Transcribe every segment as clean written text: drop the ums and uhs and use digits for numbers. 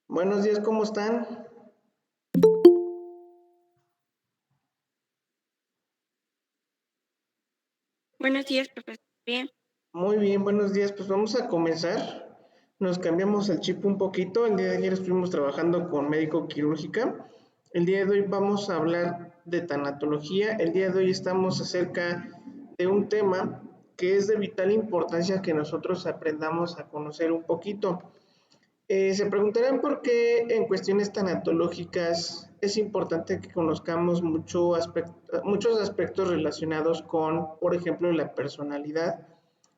Buenos días, ¿cómo están? Buenos días, profesor. Bien. Muy bien, buenos días. Pues vamos a comenzar. Nos cambiamos el chip un poquito. El día de ayer estuvimos trabajando con médico quirúrgica. El día de hoy vamos a hablar de tanatología. El día de hoy estamos acerca de un tema que es de vital importancia que nosotros aprendamos a conocer un poquito. Se preguntarán por qué en cuestiones tanatológicas es importante que conozcamos muchos aspectos relacionados con, por ejemplo, la personalidad.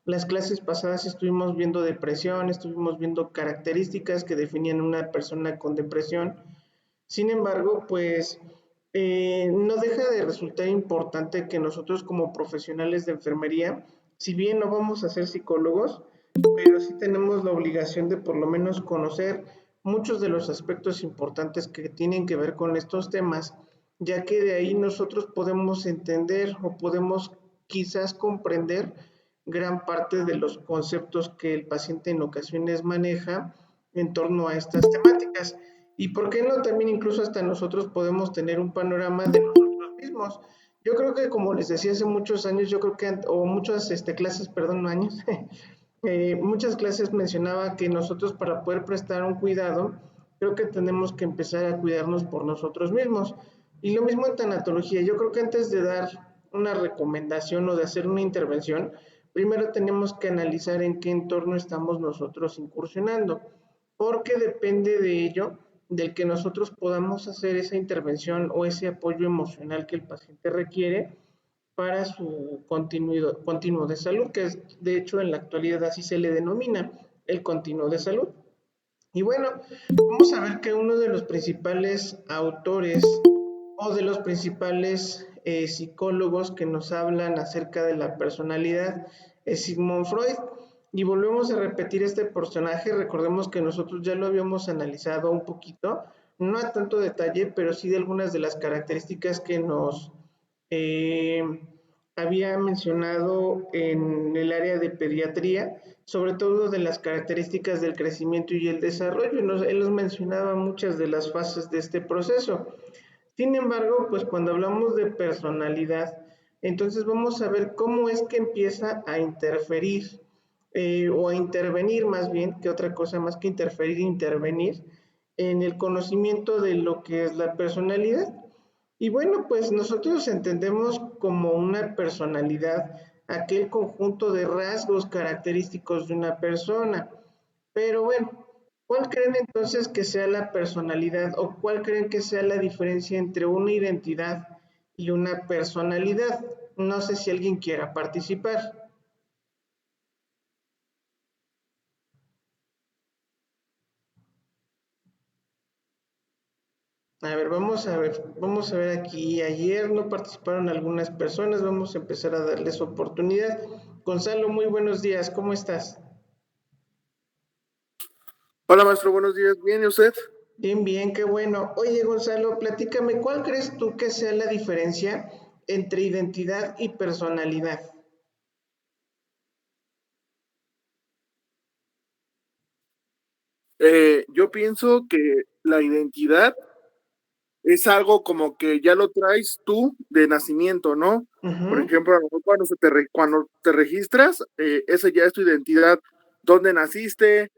Las clases pasadas estuvimos viendo depresión, estuvimos viendo características que definían una persona con depresión. Sin embargo, pues no deja de resultar importante que nosotros como profesionales de enfermería, si bien no vamos a ser psicólogos, pero sí tenemos la obligación de por lo menos conocer muchos de los aspectos importantes que tienen que ver con estos temas, ya que de ahí nosotros podemos entender o podemos quizás comprender gran parte de los conceptos que el paciente en ocasiones maneja en torno a estas temáticas. Y por qué no, también incluso hasta nosotros podemos tener un panorama de nosotros mismos. Yo creo que como les decía hace muchos años, yo creo que, o muchas clases, perdón, no años, muchas clases mencionaba que nosotros para poder prestar un cuidado, creo que tenemos que empezar a cuidarnos por nosotros mismos. Y lo mismo en tanatología, yo creo que antes de dar una recomendación o de hacer una intervención, primero tenemos que analizar en qué entorno estamos nosotros incursionando, porque depende de ello, del que nosotros podamos hacer esa intervención o ese apoyo emocional que el paciente requiere para su continuo de salud, que es, de hecho en la actualidad así se le denomina, el continuo de salud. Y bueno, vamos a ver que uno de los principales autores o de los principales psicólogos que nos hablan acerca de la personalidad es Sigmund Freud. Y volvemos a repetir este personaje, recordemos que nosotros ya lo habíamos analizado un poquito, no a tanto detalle, pero sí de algunas de las características que nos eh, había mencionado en el área de pediatría, sobre todo de las características del crecimiento y el desarrollo. Él nos mencionaba muchas de las fases de este proceso. Sin embargo, pues cuando hablamos de personalidad, entonces vamos a ver cómo es que empieza a interferir o a intervenir más bien, que otra cosa más que interferir, intervenir en el conocimiento de lo que es la personalidad. Y bueno, pues nosotros entendemos como una personalidad aquel conjunto de rasgos característicos de una persona. Pero bueno, ¿cuál creen entonces que sea la personalidad o cuál creen que sea la diferencia entre una identidad y una personalidad? No sé si alguien quiera participar. Vamos a ver aquí. Ayer no participaron algunas personas, vamos a empezar a darles oportunidad. Gonzalo, muy buenos días, ¿cómo estás? Hola maestro, buenos días. ¿Bien y usted? Bien, bien, qué bueno. Oye, Gonzalo, platícame, ¿cuál crees tú que sea la diferencia entre identidad y personalidad? Yo pienso que la identidad es algo como que ya lo traes tú de nacimiento, ¿no? Por Ujú. ejemplo, a lo mejor cuando te registras, esa ya es tu identidad. ¿Dónde naciste?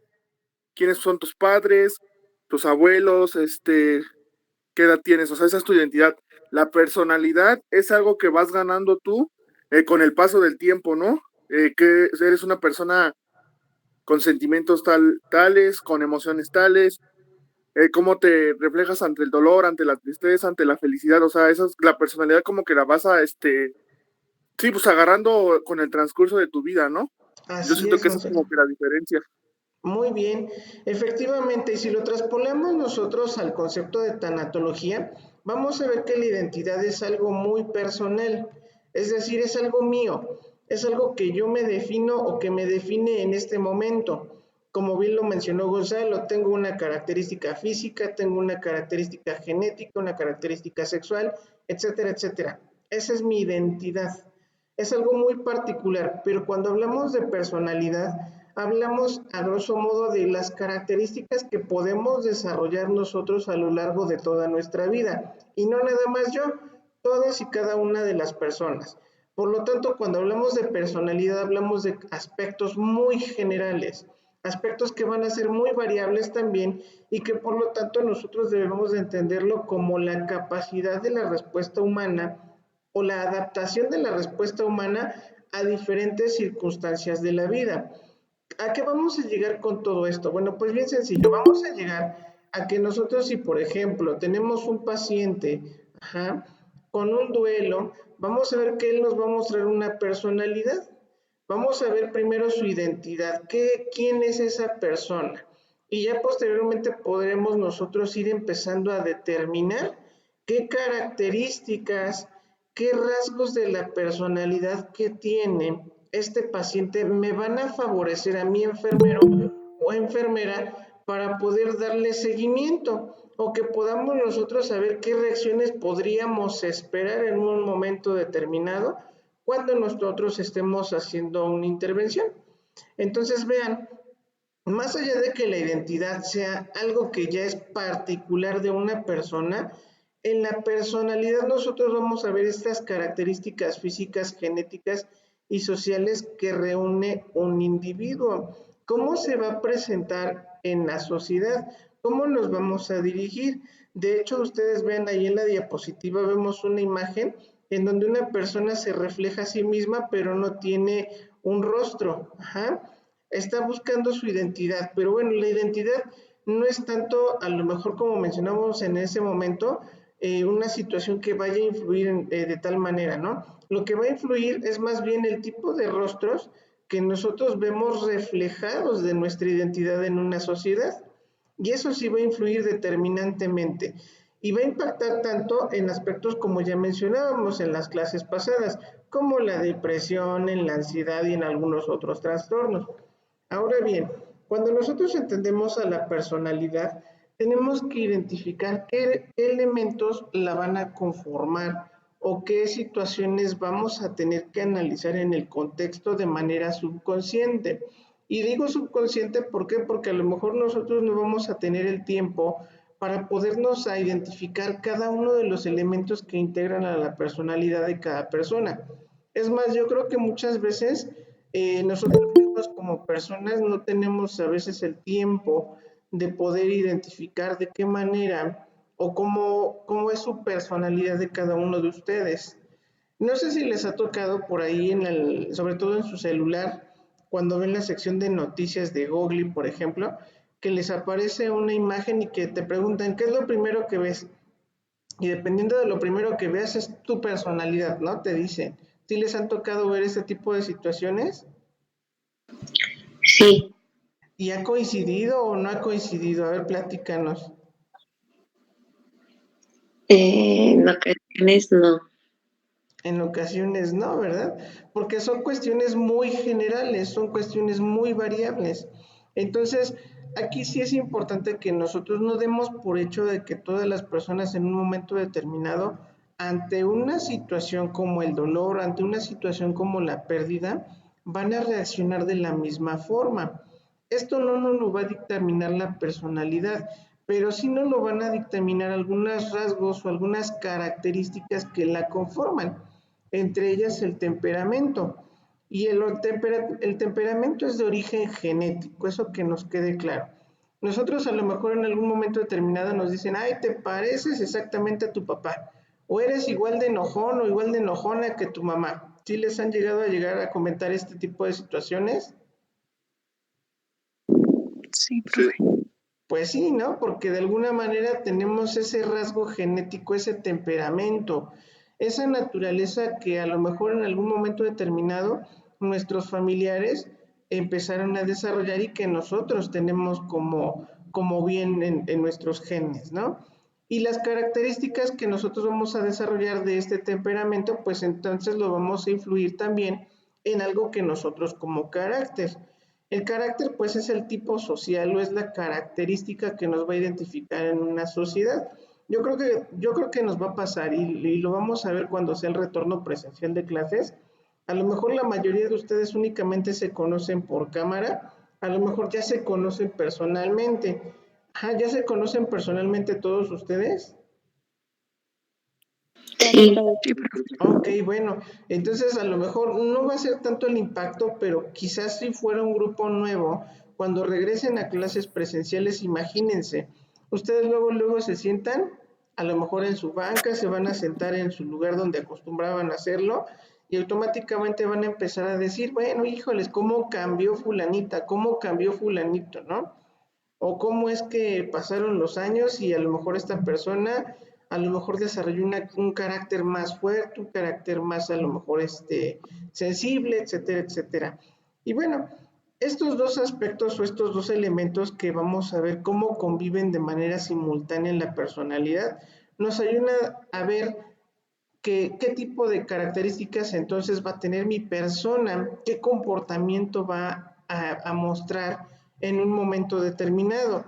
¿Quiénes son tus padres? ¿Tus abuelos? ¿Qué edad tienes? O sea, esa es tu identidad. La personalidad es algo que vas ganando tú con el paso del tiempo, ¿no? Que eres una persona con sentimientos tales, con emociones tales, cómo te reflejas ante el dolor, ante la tristeza, ante la felicidad, o sea, esa es la personalidad como que la vas a, sí, pues agarrando con el transcurso de tu vida, ¿no? Yo Así siento es, que esa es como Gonzalo. que la diferencia. Muy bien, efectivamente, y si lo traspolamos nosotros al concepto de tanatología, vamos a ver que la identidad es algo muy personal, es decir, es algo mío, es algo que yo me defino o que me define en este momento. Como bien lo mencionó Gonzalo, tengo una característica física, tengo una característica genética, una característica sexual, etcétera, etcétera. Esa es mi identidad. Es algo muy particular, pero cuando hablamos de personalidad, hablamos a grosso modo de las características que podemos desarrollar nosotros a lo largo de toda nuestra vida. Y no nada más yo, todas y cada una de las personas. Por lo tanto, cuando hablamos de personalidad, hablamos de aspectos muy generales, aspectos que van a ser muy variables también y que por lo tanto nosotros debemos de entenderlo como la capacidad de la respuesta humana o la adaptación de la respuesta humana a diferentes circunstancias de la vida. ¿A qué vamos a llegar con todo esto? Bueno, pues bien sencillo, vamos a llegar a que nosotros si por ejemplo tenemos un paciente con un duelo, vamos a ver que él nos va a mostrar una personalidad. Vamos a ver primero su identidad, quién es esa persona. Y ya posteriormente podremos nosotros ir empezando a determinar qué características, qué rasgos de la personalidad que tiene este paciente me van a favorecer a mi enfermero o enfermera para poder darle seguimiento o que podamos nosotros saber qué reacciones podríamos esperar en un momento determinado cuando nosotros estemos haciendo una intervención. Entonces vean, más allá de que la identidad sea algo que ya es particular de una persona, en la personalidad nosotros vamos a ver estas características físicas, genéticas y sociales que reúne un individuo. ¿Cómo se va a presentar en la sociedad? ¿Cómo nos vamos a dirigir? De hecho, ustedes ven ahí en la diapositiva, vemos una imagen en donde una persona se refleja a sí misma, pero no tiene un rostro. Ajá, está buscando su identidad, pero bueno, la identidad no es tanto, a lo mejor como mencionamos en ese momento, una situación que vaya a influir de tal manera, ¿no? Lo que va a influir es más bien el tipo de rostros que nosotros vemos reflejados de nuestra identidad en una sociedad. Y eso sí va a influir determinantemente. Y va a impactar tanto en aspectos como ya mencionábamos en las clases pasadas, como la depresión, en la ansiedad y en algunos otros trastornos. Ahora bien, cuando nosotros entendemos a la personalidad, tenemos que identificar qué elementos la van a conformar o qué situaciones vamos a tener que analizar en el contexto de manera subconsciente. Y digo subconsciente, ¿por qué? Porque a lo mejor nosotros no vamos a tener el tiempo para podernos a identificar cada uno de los elementos que integran a la personalidad de cada persona. Es más, yo creo que muchas veces nosotros mismos como personas no tenemos a veces el tiempo de poder identificar de qué manera o cómo es su personalidad de cada uno de ustedes. No sé si les ha tocado por ahí, sobre todo en su celular, cuando ven la sección de noticias de Google, por ejemplo, que les aparece una imagen y que te preguntan, ¿qué es lo primero que ves? Y dependiendo de lo primero que veas es tu personalidad, ¿no? Te dicen. ¿Sí les han tocado ver este tipo de situaciones? Sí, ¿Y ha coincidido o no ha coincidido? A ver, platícanos. en ocasiones no. En ocasiones no, ¿verdad? Porque son cuestiones muy generales, son cuestiones muy variables. Entonces, aquí sí es importante que nosotros no demos por hecho de que todas las personas en un momento determinado, ante una situación como el dolor, ante una situación como la pérdida, van a reaccionar de la misma forma. Esto no nos lo va a dictaminar la personalidad, pero sí nos lo van a dictaminar algunos rasgos o algunas características que la conforman, entre ellas el temperamento. Y el temperamento es de origen genético, eso que nos quede claro. Nosotros a lo mejor en algún momento determinado nos dicen, ay, te pareces exactamente a tu papá, o eres igual de enojón o igual de enojona que tu mamá. ¿Sí les han llegar a comentar este tipo de situaciones? Sí, Sí. profe. Pues sí, ¿no? Porque de alguna manera tenemos ese rasgo genético, ese temperamento, esa naturaleza que a lo mejor en algún momento determinado nuestros familiares empezaron a desarrollar y que nosotros tenemos como bien en nuestros genes, ¿no? Y las características que nosotros vamos a desarrollar de este temperamento, pues entonces lo vamos a influir también en algo que nosotros como carácter. El carácter, pues, es el tipo social o es la característica que nos va a identificar en una sociedad. Yo creo que nos va a pasar y lo vamos a ver cuando sea el retorno presencial de clases. A lo mejor la mayoría de ustedes únicamente se conocen por cámara, a lo mejor ya se conocen personalmente. Ajá, ¿ya se conocen personalmente todos ustedes? Sí, Sí, profe. Ok, bueno, entonces a lo mejor no va a ser tanto el impacto, pero quizás si fuera un grupo nuevo, cuando regresen a clases presenciales, imagínense, ustedes luego se sientan, a lo mejor en su banca, se van a sentar en su lugar donde acostumbraban a hacerlo y automáticamente van a empezar a decir, bueno, híjoles, ¿cómo cambió fulanita? ¿Cómo cambió fulanito? ¿No? O cómo es que pasaron los años y a lo mejor esta persona a lo mejor desarrolló un carácter más fuerte, un carácter más a lo mejor sensible, etcétera, etcétera. Y bueno, estos dos aspectos o estos dos elementos que vamos a ver cómo conviven de manera simultánea en la personalidad, nos ayuda a ver qué tipo de características entonces va a tener mi persona, qué comportamiento va a mostrar en un momento determinado.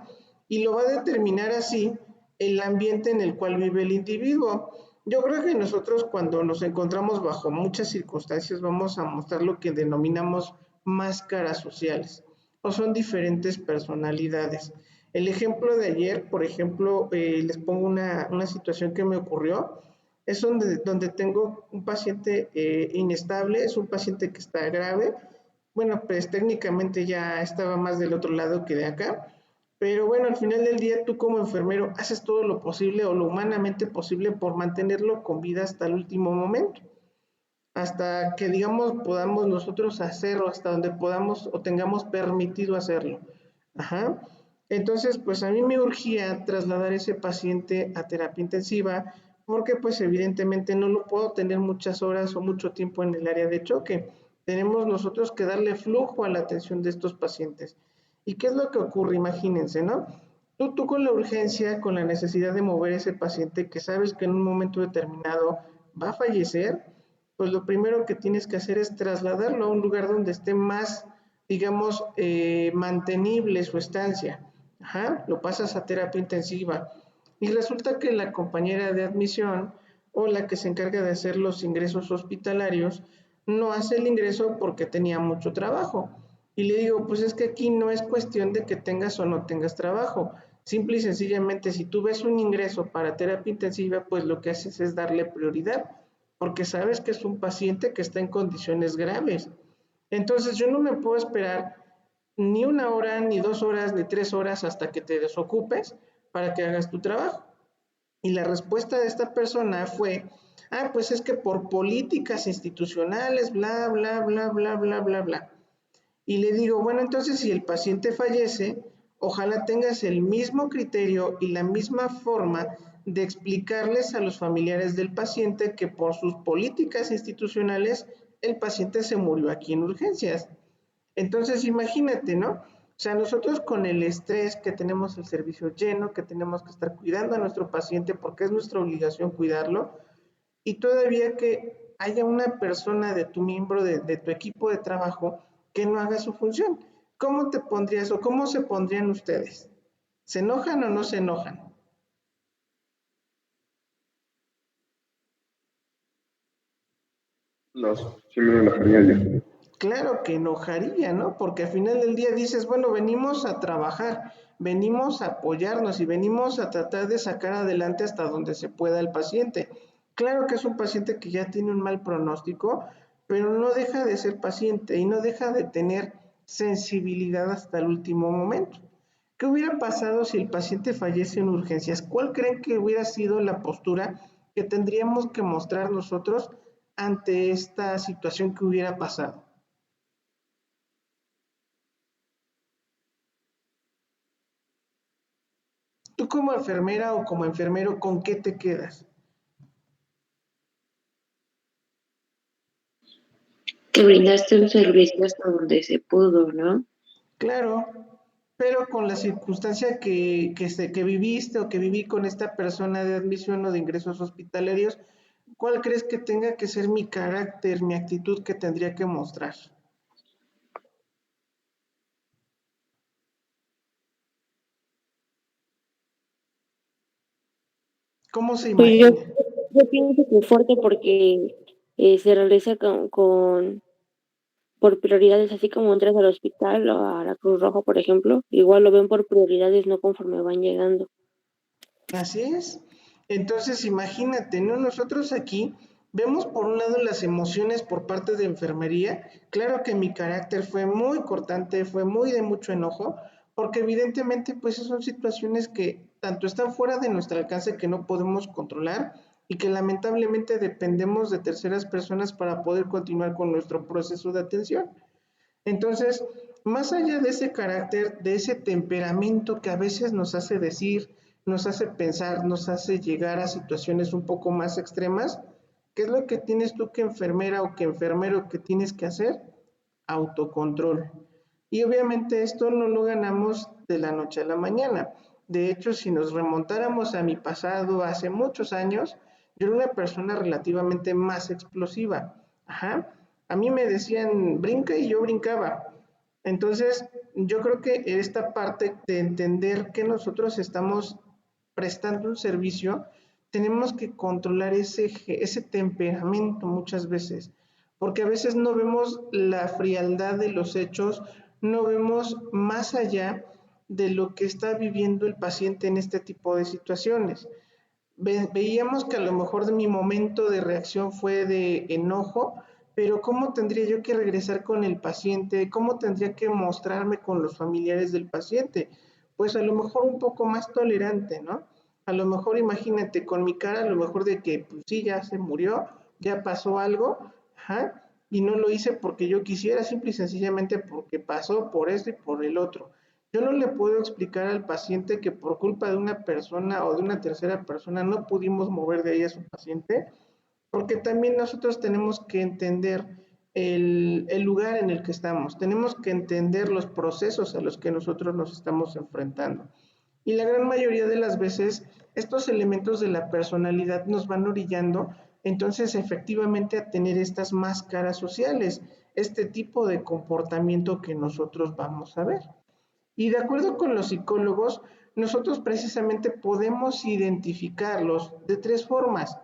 Y lo va a determinar así el ambiente en el cual vive el individuo. Yo creo que nosotros cuando nos encontramos bajo muchas circunstancias vamos a mostrar lo que denominamos máscaras sociales o son diferentes personalidades. El ejemplo de ayer, por ejemplo, les pongo una situación que me ocurrió es donde tengo un paciente inestable, es un paciente que está grave. Bueno, pues técnicamente ya estaba más del otro lado que de acá. Pero bueno, al final del día tú como enfermero haces todo lo posible o lo humanamente posible por mantenerlo con vida hasta el último momento. Hasta que digamos podamos nosotros hacerlo, hasta donde podamos o tengamos permitido hacerlo. Ajá. Entonces, pues a mí me urgía trasladar ese paciente a terapia intensiva porque pues evidentemente no lo puedo tener muchas horas o mucho tiempo en el área de choque. Tenemos nosotros que darle flujo a la atención de estos pacientes. ¿Y qué es lo que ocurre? Imagínense, ¿no? Tú con la urgencia, con la necesidad de mover ese paciente que sabes que en un momento determinado va a fallecer, pues lo primero que tienes que hacer es trasladarlo a un lugar donde esté más, digamos, mantenible su estancia. Ajá, lo pasas a terapia intensiva. Y resulta que la compañera de admisión o la que se encarga de hacer los ingresos hospitalarios no hace el ingreso porque tenía mucho trabajo. Y le digo, pues es que aquí no es cuestión de que tengas o no tengas trabajo, Simple y sencillamente, si tú ves un ingreso para terapia intensiva, pues lo que haces es darle prioridad, porque sabes que es un paciente que está en condiciones graves. Entonces yo no me puedo esperar ni 1 hora, ni 2 horas, ni 3 horas hasta que te desocupes para que hagas tu trabajo. Y la respuesta de esta persona fue, pues es que por políticas institucionales, bla, bla, bla, bla, bla, bla, bla. Y le digo, bueno, entonces si el paciente fallece, ojalá tengas el mismo criterio y la misma forma de explicarles a los familiares del paciente que por sus políticas institucionales el paciente se murió aquí en urgencias. Entonces imagínate, ¿no? O sea, nosotros con el estrés que tenemos el servicio lleno, que tenemos que estar cuidando a nuestro paciente porque es nuestra obligación cuidarlo, y todavía que haya una persona de tu miembro, de tu equipo de trabajo, que no haga su función. ¿Cómo te pondrías o cómo se pondrían ustedes? ¿Se enojan o no se enojan? No, sí me enojaría yo. Claro que enojaría, ¿no? Porque al final del día dices, bueno, venimos a trabajar, venimos a apoyarnos y venimos a tratar de sacar adelante hasta donde se pueda el paciente. Claro que es un paciente que ya tiene un mal pronóstico, pero no deja de ser paciente y no deja de tener sensibilidad hasta el último momento. ¿Qué hubiera pasado si el paciente fallece en urgencias? ¿Cuál creen que hubiera sido la postura que tendríamos que mostrar nosotros ante esta situación que hubiera pasado? Tú como enfermera o como enfermero, ¿con qué te quedas? Que brindaste un servicio hasta donde se pudo, ¿no? Claro, pero con la circunstancia que viviste o que viví con esta persona de admisión o de ingresos hospitalarios, ¿cuál crees que tenga que ser mi carácter, mi actitud que tendría que mostrar? ¿Cómo se Pues imagina? yo pienso que fuerte porque se realiza por prioridades, así como entras al hospital o a la Cruz Roja, por ejemplo, igual lo ven por prioridades, no conforme van llegando. Así es. Entonces, imagínate, ¿no? Nosotros aquí vemos por un lado las emociones por parte de enfermería. Claro que mi carácter fue muy cortante, fue muy de mucho enojo, porque evidentemente, pues son situaciones que tanto están fuera de nuestro alcance que no podemos controlar y que lamentablemente dependemos de terceras personas para poder continuar con nuestro proceso de atención. Entonces, más allá de ese carácter, de ese temperamento que a veces nos hace decir, nos hace pensar, nos hace llegar a situaciones un poco más extremas, ¿qué es lo que tienes tú que enfermera o que enfermero que tienes que hacer? Autocontrol. Y obviamente esto no lo ganamos de la noche a la mañana. De hecho, si nos remontáramos a mi pasado hace muchos años, yo era una persona relativamente más explosiva. Ajá. A mí me decían, brinca y yo brincaba. Entonces, yo creo que esta parte de entender que nosotros estamos prestando un servicio, tenemos que controlar ese temperamento muchas veces, porque a veces no vemos la frialdad de los hechos, no vemos más allá de lo que está viviendo el paciente en este tipo de situaciones. Veíamos que a lo mejor de mi momento de reacción fue de enojo, pero ¿cómo tendría yo que regresar con el paciente? ¿Cómo tendría que mostrarme con los familiares del paciente? Pues a lo mejor un poco más tolerante, ¿no? A lo mejor imagínate con mi cara, a lo mejor de que pues sí, ya se murió, ya pasó algo, ajá, y no lo hice porque yo quisiera, simple y sencillamente porque pasó por esto y por el otro. Yo no le puedo explicar al paciente que por culpa de una persona o de una tercera persona no pudimos mover de ahí a su paciente, porque también nosotros tenemos que entender el lugar en el que estamos, tenemos que entender los procesos a los que nosotros nos estamos enfrentando. Y la gran mayoría de las veces estos elementos de la personalidad nos van orillando entonces efectivamente a tener estas máscaras sociales, este tipo de comportamiento que nosotros vamos a ver. Y de acuerdo con los psicólogos, nosotros precisamente podemos identificarlos de tres formas.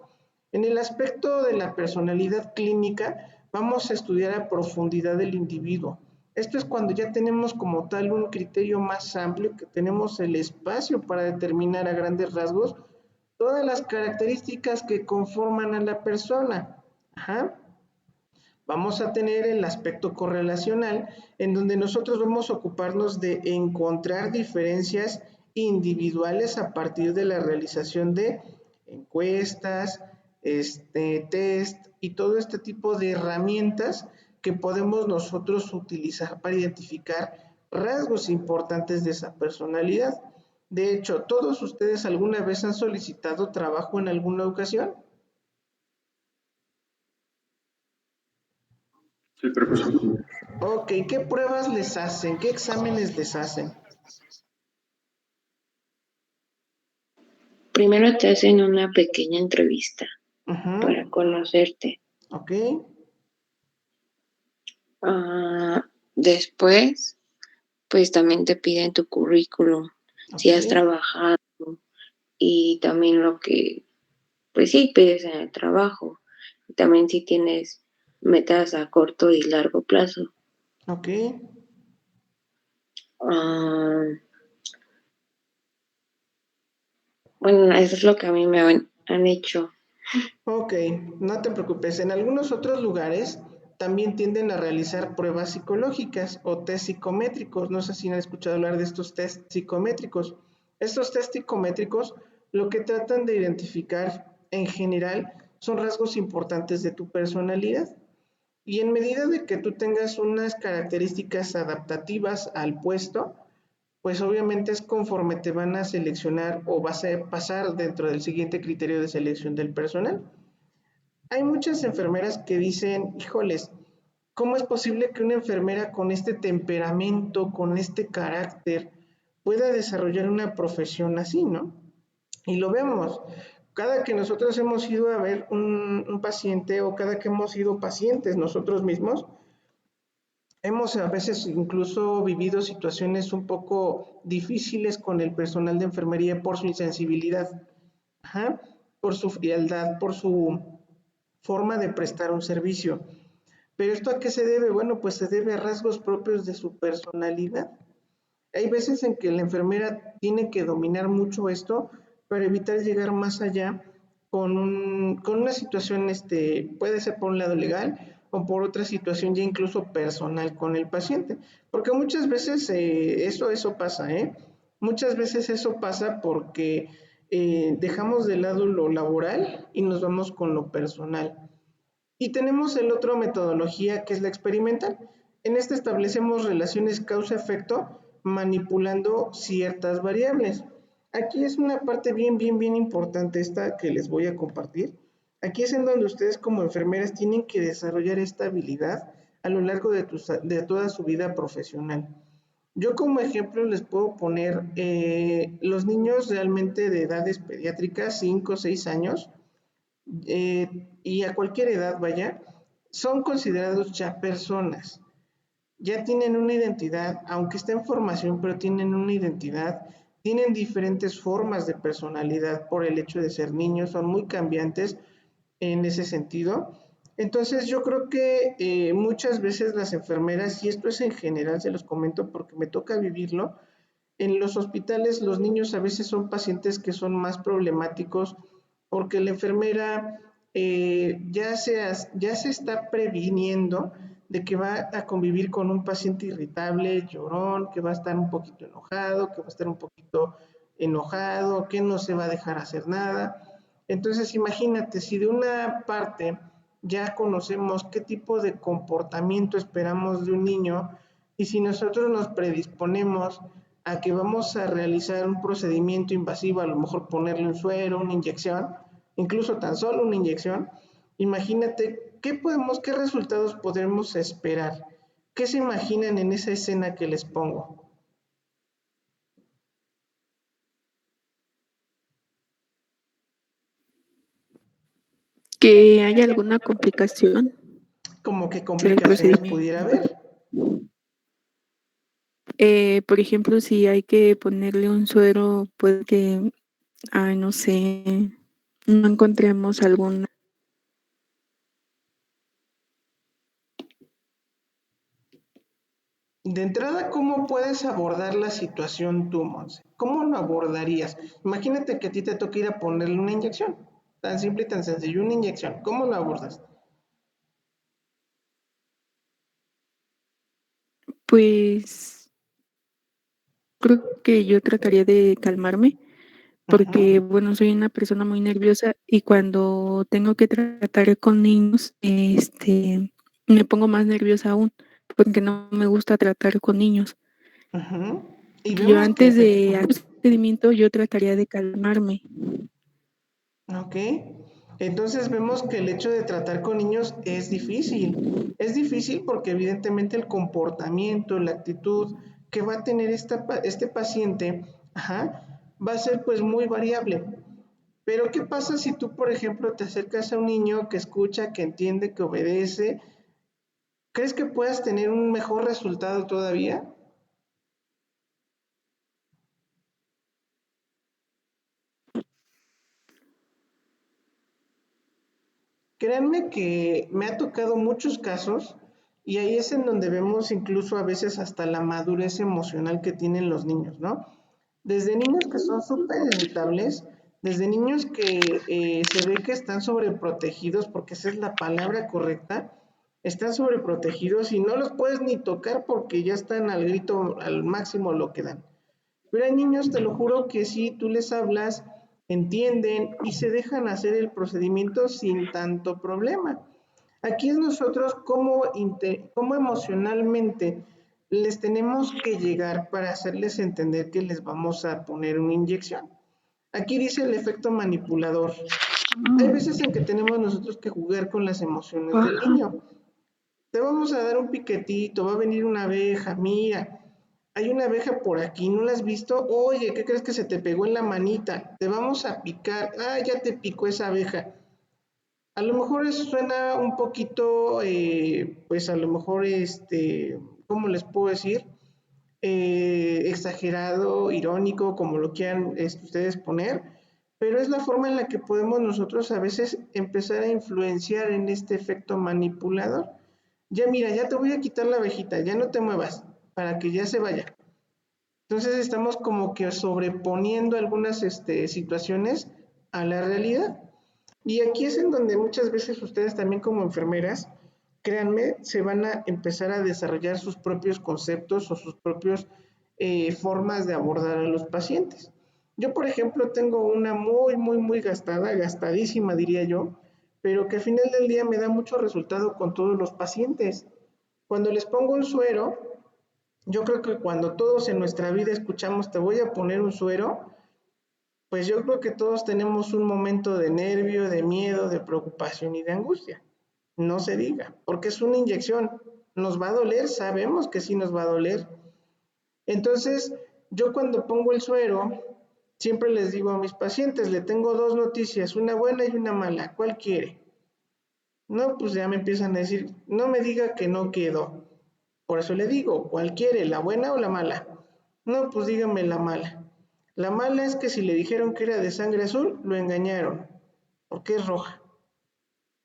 En el aspecto de la personalidad clínica, vamos a estudiar a profundidad el individuo. Esto es cuando ya tenemos como tal un criterio más amplio, que tenemos el espacio para determinar a grandes rasgos todas las características que conforman a la persona. Ajá. Vamos a tener el aspecto correlacional, en donde nosotros vamos a ocuparnos de encontrar diferencias individuales a partir de la realización de encuestas, test y todo este tipo de herramientas que podemos nosotros utilizar para identificar rasgos importantes de esa personalidad. De hecho, ¿todos ustedes alguna vez han solicitado trabajo en alguna ocasión? Sí, profesor. Ok, ¿qué pruebas les hacen? ¿Qué exámenes les hacen? Primero te hacen una pequeña entrevista para Ujú, conocerte. ok, Después, pues también te piden tu currículum, ok, si has trabajado y también lo que, pues sí, pides en el trabajo. Y también si tienes metas a corto y largo plazo. ok, Ah, bueno, eso es lo que a mí me han hecho. ok, no te preocupes. En algunos otros lugares también tienden a realizar pruebas psicológicas o test psicométricos. No sé si han escuchado hablar de estos test psicométricos. Estos test psicométricos lo que tratan de identificar en general son rasgos importantes de tu personalidad. Y en medida de que tú tengas unas características adaptativas al puesto, pues obviamente es conforme te van a seleccionar o vas a pasar dentro del siguiente criterio de selección del personal. Hay muchas enfermeras que dicen, híjoles, ¿cómo es posible que una enfermera con este temperamento, con este carácter, pueda desarrollar una profesión así, ¿no? Y lo vemos. Cada que nosotros hemos ido a ver un paciente o cada que hemos sido pacientes nosotros mismos, hemos a veces incluso vivido situaciones un poco difíciles con el personal de enfermería por su insensibilidad, ajá, por su frialdad, por su forma de prestar un servicio. ¿Pero esto a qué se debe? Bueno, pues se debe a rasgos propios de su personalidad. Hay veces en que la enfermera tiene que dominar mucho esto para evitar llegar más allá con una situación, puede ser por un lado legal o por otra situación ya incluso personal con el paciente. Porque muchas veces eso pasa, ¿eh? Muchas veces eso pasa porque dejamos de lado lo laboral y nos vamos con lo personal. Y tenemos el otro metodología que es la experimental. En esta establecemos relaciones causa-efecto manipulando ciertas variables. Aquí es una parte bien importante esta que les voy a compartir. Aquí es en donde ustedes como enfermeras tienen que desarrollar esta habilidad a lo largo de toda su vida profesional. Yo como ejemplo les puedo poner los niños realmente de edades pediátricas, 5 o 6 años, y a cualquier edad, vaya, son considerados ya personas. Ya tienen una identidad, aunque está en formación, pero tienen una identidad, tienen diferentes formas de personalidad por el hecho de ser niños, son muy cambiantes en ese sentido. Entonces yo creo que muchas veces las enfermeras, y esto es en general, se los comento porque me toca vivirlo, en los hospitales los niños a veces son pacientes que son más problemáticos porque la enfermera ya se está previniendo de que va a convivir con un paciente irritable, llorón, que va a estar un poquito enojado, que va a estar un poquito enojado, que no se va a dejar hacer nada. Entonces imagínate, si de una parte ya conocemos qué tipo de comportamiento esperamos de un niño, y si nosotros nos predisponemos a que vamos a realizar un procedimiento invasivo, a lo mejor ponerle un suero, una inyección, incluso tan solo una inyección, imagínate qué resultados podemos esperar. ¿Qué se imaginan en esa escena que les pongo? Que haya alguna complicación ¿Cómo qué del complicaciones pudiera procedimiento. haber? Por ejemplo, si hay que ponerle un suero, puede que, no sé, no encontremos alguna. De entrada, ¿cómo puedes abordar la situación tú, Monse? ¿Cómo lo abordarías? Imagínate que a ti te toca ir a ponerle una inyección. Tan simple y tan sencillo, una inyección. ¿Cómo lo abordas? Pues creo que yo trataría de calmarme porque, Ujú, bueno, soy una persona muy nerviosa y cuando tengo que tratar con niños, me pongo más nerviosa aún porque no me gusta tratar con niños. ujú. Y Yo vemos que antes de hacer procedimiento, yo trataría de calmarme. ok. Entonces vemos que el hecho de tratar con niños es difícil. Es difícil porque evidentemente el comportamiento, la actitud que va a tener este paciente, ajá, va a ser pues muy variable. Pero ¿qué pasa si tú, por ejemplo, te acercas a un niño que escucha, que entiende, que obedece? ¿Crees que puedas tener un mejor resultado todavía? Créanme que me ha tocado muchos casos y ahí es en donde vemos incluso a veces hasta la madurez emocional que tienen los niños, ¿no? Desde niños que son súper irritables, desde niños que se ve que están sobreprotegidos, porque esa es la palabra correcta, están sobreprotegidos y no los puedes ni tocar porque ya están al grito, al máximo lo que dan. Pero hay niños, te lo juro, que si tú les hablas, entienden y se dejan hacer el procedimiento sin tanto problema. Aquí es nosotros cómo emocionalmente les tenemos que llegar para hacerles entender que les vamos a poner una inyección. Aquí dice el efecto manipulador. Hay veces en que tenemos nosotros que jugar con las emociones del niño. Te vamos a dar un piquetito, va a venir una abeja, mira, hay una abeja por aquí, ¿no la has visto? Oye, ¿qué crees que se te pegó en la manita? Te vamos a picar, ya te picó esa abeja. A lo mejor eso suena un poquito, pues a lo mejor, ¿cómo les puedo decir? Exagerado, irónico, como lo quieran ustedes poner, pero es la forma en la que podemos nosotros a veces empezar a influenciar en este efecto manipulador. Ya mira, ya te voy a quitar la abejita, ya no te muevas, para que ya se vaya. Entonces estamos como que sobreponiendo algunas situaciones a la realidad. Y aquí es en donde muchas veces ustedes también como enfermeras, créanme, se van a empezar a desarrollar sus propios conceptos o sus propios formas de abordar a los pacientes. Yo, por ejemplo, tengo una muy, muy, muy gastada, gastadísima diría yo, pero que al final del día me da mucho resultado con todos los pacientes. Cuando les pongo un suero, yo creo que cuando todos en nuestra vida escuchamos te voy a poner un suero, pues yo creo que todos tenemos un momento de nervio, de miedo, de preocupación y de angustia. No se diga, porque es una inyección. ¿Nos va a doler? Sabemos que sí nos va a doler. Entonces, yo cuando pongo el suero, siempre les digo a mis pacientes, le tengo dos noticias, una buena y una mala. ¿Cuál quiere? No, pues ya me empiezan a decir, no me diga que no quedó. Por eso le digo, ¿cuál quiere, la buena o la mala? No, pues dígame la mala. La mala es que si le dijeron que era de sangre azul, lo engañaron, porque es roja.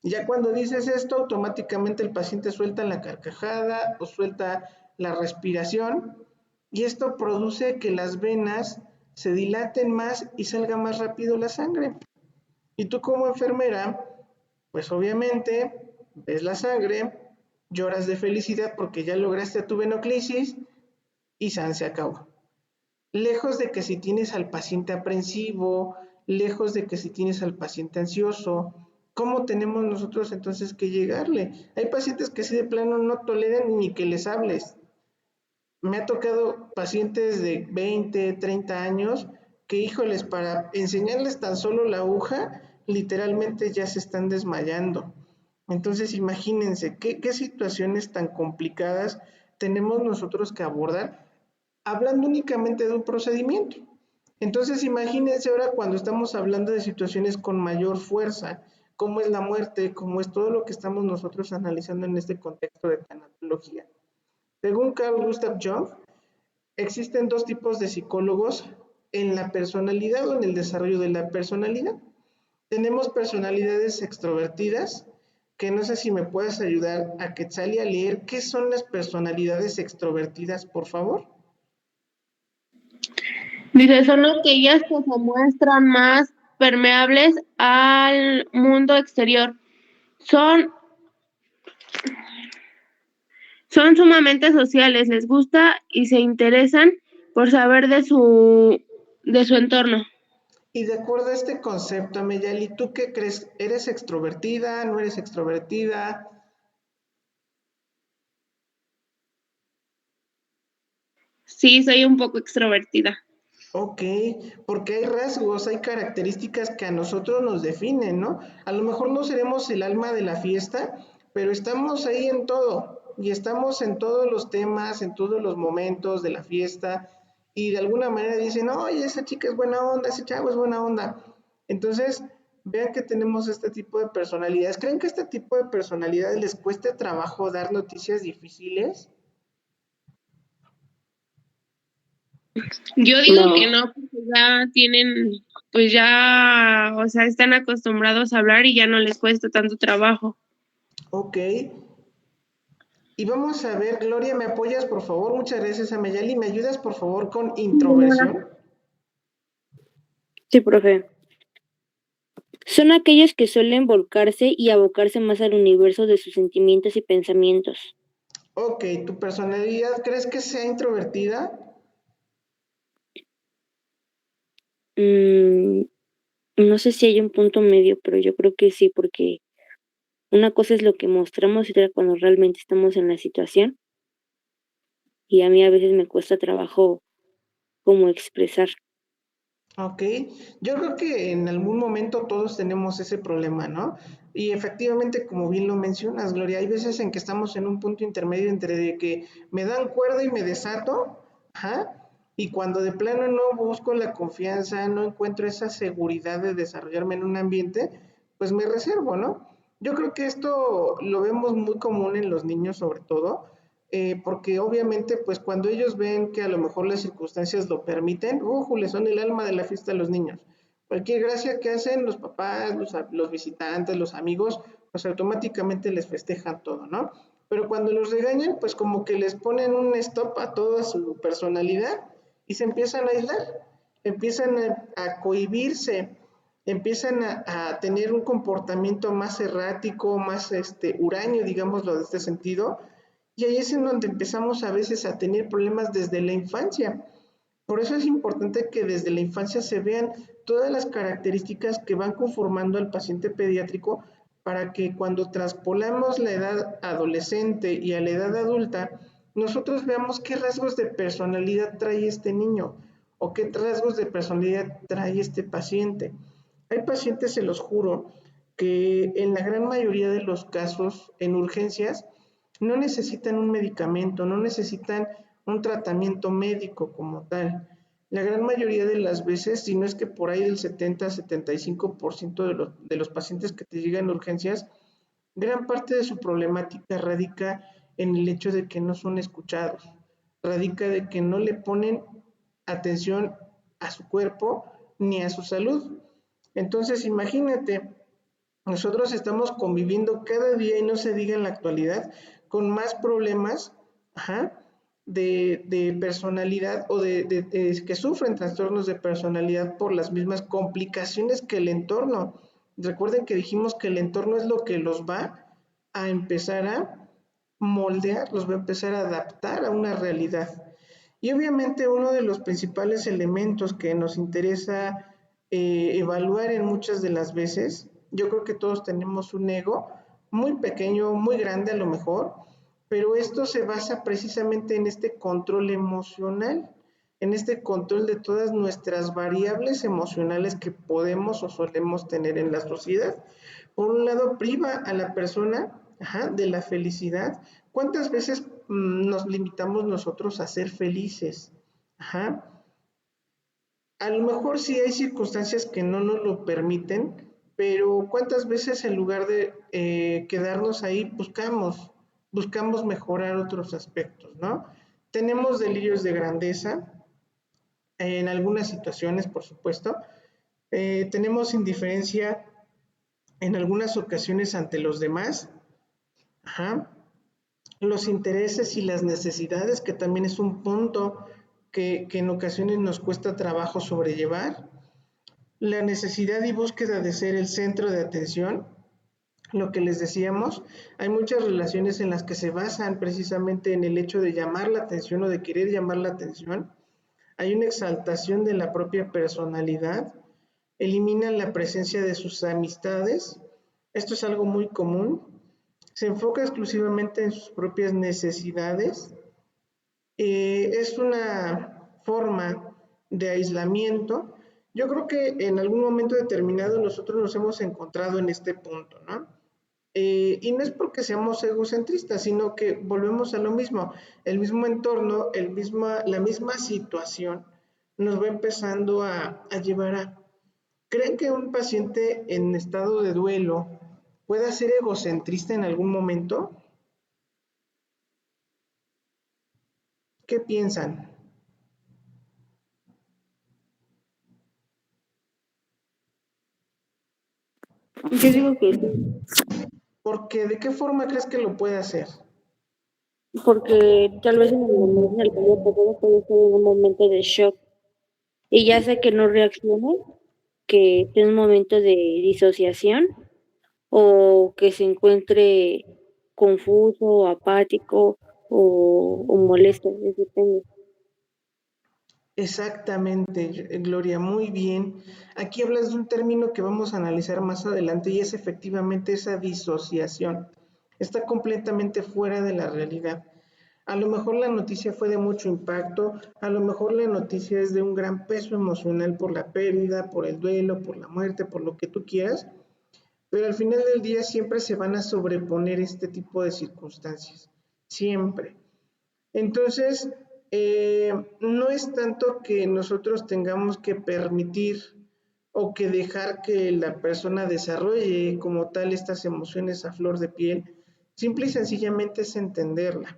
Ya cuando dices esto, automáticamente el paciente suelta la carcajada o suelta la respiración y esto produce que las venas se dilaten más y salga más rápido la sangre. Y tú como enfermera, pues obviamente ves la sangre, lloras de felicidad porque ya lograste tu venoclisis y se acabó. Lejos de que si tienes al paciente aprensivo, lejos de que si tienes al paciente ansioso, ¿cómo tenemos nosotros entonces que llegarle? Hay pacientes que si de plano no toleran ni que les hables. Me ha tocado pacientes de 20, 30 años que, híjoles, para enseñarles tan solo la aguja, literalmente ya se están desmayando. Entonces, imagínense qué situaciones tan complicadas tenemos nosotros que abordar hablando únicamente de un procedimiento. Entonces, imagínense ahora cuando estamos hablando de situaciones con mayor fuerza, cómo es la muerte, cómo es todo lo que estamos nosotros analizando en este contexto de tanatología. Según Carl Gustav Jung, existen dos tipos de psicólogos en la personalidad o en el desarrollo de la personalidad. Tenemos personalidades extrovertidas que no sé si me puedes ayudar a Quetzali a leer qué son las personalidades extrovertidas, por favor. Dice, son aquellas que se muestran más permeables al mundo exterior. Son sumamente sociales, les gusta y se interesan por saber de su entorno. Y de acuerdo a este concepto, Meyali, ¿tú qué crees? ¿Eres extrovertida? ¿No eres extrovertida? Sí, soy un poco extrovertida. Ok, porque hay rasgos, hay características que a nosotros nos definen, ¿no? A lo mejor no seremos el alma de la fiesta, pero estamos ahí en todo y estamos en todos los temas, en todos los momentos de la fiesta y de alguna manera dicen, oye, esa chica es buena onda, ese chavo es buena onda. Entonces, vean que tenemos este tipo de personalidades. ¿Creen que este tipo de personalidades les cueste trabajo dar noticias difíciles? Yo digo No. que no, porque ya tienen, pues ya, o sea, están acostumbrados a hablar y ya no les cuesta tanto trabajo. Ok. Y vamos a ver, Gloria, ¿me apoyas, por favor? Muchas gracias, Ameyali. ¿Me ayudas, por favor, con introversión? Sí, profe. Son aquellos que suelen volcarse y abocarse más al universo de sus sentimientos y pensamientos. Ok, ¿tu personalidad crees que sea introvertida? Mm, no sé si hay un punto medio, pero yo creo que sí, porque una cosa es lo que mostramos y otra cuando realmente estamos en la situación. Y a mí a veces me cuesta trabajo como expresar. Ok, yo creo que en algún momento todos tenemos ese problema, ¿no? Y efectivamente, como bien lo mencionas, Gloria, hay veces en que estamos en un punto intermedio entre de que me dan cuerda y me desato, ajá, y cuando de plano no busco la confianza, no encuentro esa seguridad de desarrollarme en un ambiente, pues me reservo, ¿no? Yo creo que esto lo vemos muy común en los niños sobre todo, porque obviamente pues cuando ellos ven que a lo mejor las circunstancias lo permiten, les son el alma de la fiesta a los niños. Cualquier gracia que hacen los papás, los visitantes, los amigos, pues automáticamente les festejan todo, ¿no? Pero cuando los regañan, pues como que les ponen un stop a toda su personalidad y se empiezan a aislar, empiezan a cohibirse, empiezan a tener un comportamiento más errático, más huraño, digámoslo de este sentido, y ahí es en donde empezamos a veces a tener problemas desde la infancia. Por eso es importante que desde la infancia se vean todas las características que van conformando al paciente pediátrico para que cuando traspolamos la edad adolescente y a la edad adulta, nosotros veamos qué rasgos de personalidad trae este niño o qué rasgos de personalidad trae este paciente. Hay pacientes, se los juro, que en la gran mayoría de los casos en urgencias no necesitan un medicamento, no necesitan un tratamiento médico como tal. La gran mayoría de las veces, si no es que por ahí del 70-75% de los pacientes que te llegan a urgencias, gran parte de su problemática radica en el hecho de que no son escuchados, radica de que no le ponen atención a su cuerpo ni a su salud. Entonces, imagínate, nosotros estamos conviviendo cada día y no se diga en la actualidad con más problemas, ajá, de personalidad o que sufren trastornos de personalidad por las mismas complicaciones que el entorno. Recuerden que dijimos que el entorno es lo que los va a empezar a moldear, los va a empezar a adaptar a una realidad. Y obviamente uno de los principales elementos que nos interesa evaluar en muchas de las veces, yo creo que todos tenemos un ego muy pequeño, muy grande a lo mejor, pero esto se basa precisamente en este control emocional, en este control de todas nuestras variables emocionales que podemos o solemos tener en la sociedad. Por un lado, priva a la persona, ajá, de la felicidad. ¿Cuántas veces nos limitamos nosotros a ser felices? Ajá. A lo mejor sí hay circunstancias que no nos lo permiten, pero ¿cuántas veces en lugar de quedarnos ahí buscamos mejorar otros aspectos, ¿no? Tenemos delirios de grandeza, en algunas situaciones, por supuesto. Tenemos indiferencia en algunas ocasiones ante los demás. Ajá. Los intereses y las necesidades, que también es un punto que en ocasiones nos cuesta trabajo sobrellevar. La necesidad y búsqueda de ser el centro de atención, lo que les decíamos, hay muchas relaciones en las que se basan precisamente en el hecho de llamar la atención o de querer llamar la atención. Hay una exaltación de la propia personalidad, eliminan la presencia de sus amistades. Esto es algo muy común. Se enfoca exclusivamente en sus propias necesidades. Es una forma de aislamiento. Yo creo que en algún momento determinado nosotros nos hemos encontrado en este punto, ¿no? Y no es porque seamos egocentristas, sino que volvemos a lo mismo. El mismo entorno, la misma situación nos va empezando a llevar a... ¿Creen que un paciente en estado de duelo pueda ser egocentrista en algún momento? ¿Qué piensan? Yo digo que sí, Porque, ¿de qué forma crees que lo puede hacer? porque tal vez en el momento en el que haya pasado puede ser en un momento de shock y ya sea que no reaccione, que esté en un momento de disociación o que se encuentre confuso, apático o molesto, eso depende. Exactamente, Gloria, muy bien. Aquí hablas de un término que vamos a analizar más adelante y es efectivamente esa disociación. Está completamente fuera de la realidad. A lo mejor la noticia fue de mucho impacto, a lo mejor la noticia es de un gran peso emocional por la pérdida, por el duelo, por la muerte, por lo que tú quieras, pero al final del día siempre se van a sobreponer este tipo de circunstancias, siempre. Entonces, no es tanto que nosotros tengamos que permitir o que dejar que la persona desarrolle como tal estas emociones a flor de piel, simple y sencillamente es entenderla.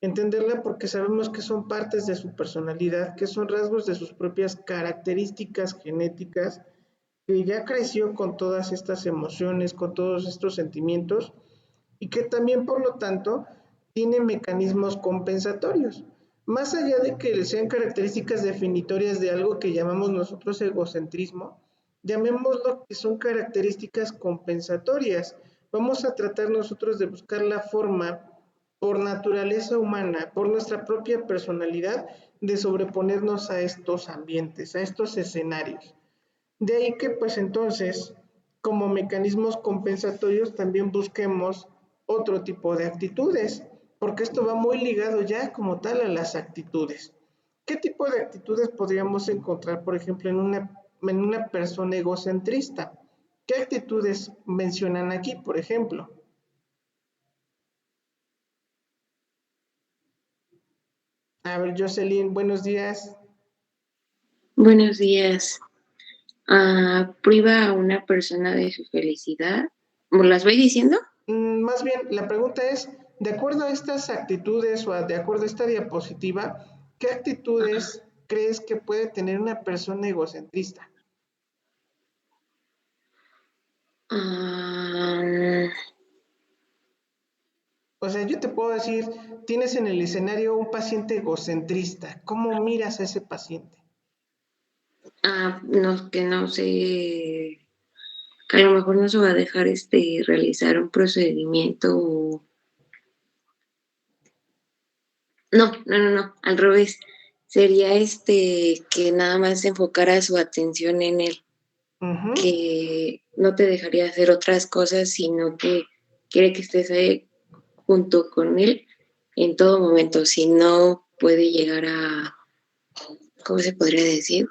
Entenderla porque sabemos que son partes de su personalidad, que son rasgos de sus propias características genéticas, que ya creció con todas estas emociones, con todos estos sentimientos y que también, por lo tanto, tiene mecanismos compensatorios. Más allá de que sean características definitorias de algo que llamamos nosotros egocentrismo, llamémoslo que son características compensatorias. Vamos a tratar nosotros de buscar la forma, por naturaleza humana, por nuestra propia personalidad, de sobreponernos a estos ambientes, a estos escenarios. De ahí que pues entonces, como mecanismos compensatorios, también busquemos otro tipo de actitudes, porque esto va muy ligado ya como tal a las actitudes. ¿Qué tipo de actitudes podríamos encontrar, por ejemplo, en una persona egocentrista? ¿Qué actitudes mencionan aquí, por ejemplo? A ver, Jocelyn, buenos días. Buenos días. Priva a una persona de su felicidad. ¿Me las voy diciendo? Más bien, la pregunta es, de acuerdo a estas actitudes o de acuerdo a esta diapositiva, ¿qué actitudes crees que puede tener una persona egocentrista? Ah, O sea, yo te puedo decir, tienes en el escenario un paciente egocentrista. ¿Cómo miras a ese paciente? no, que no sé, que a lo mejor no se va a dejar realizar un procedimiento no, al revés. Sería que nada más enfocara su atención en él, Ujú. que no te dejaría hacer otras cosas, sino que quiere que estés ahí junto con él en todo momento. Si no puede llegar a, ¿cómo se podría decir?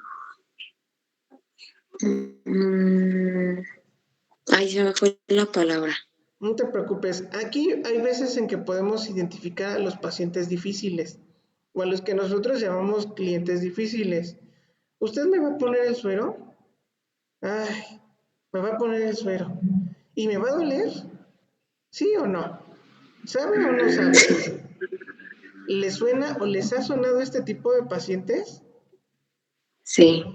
Ay, se me fue la palabra. No te preocupes. Aquí hay veces en que podemos identificar a los pacientes difíciles o a los que nosotros llamamos clientes difíciles. ¿Usted me va a poner el suero? Ay, me va a poner el suero. ¿Y me va a doler? ¿Sí o no? ¿Sabe o no sabe? ¿Le suena o les ha sonado este tipo de pacientes? Sí.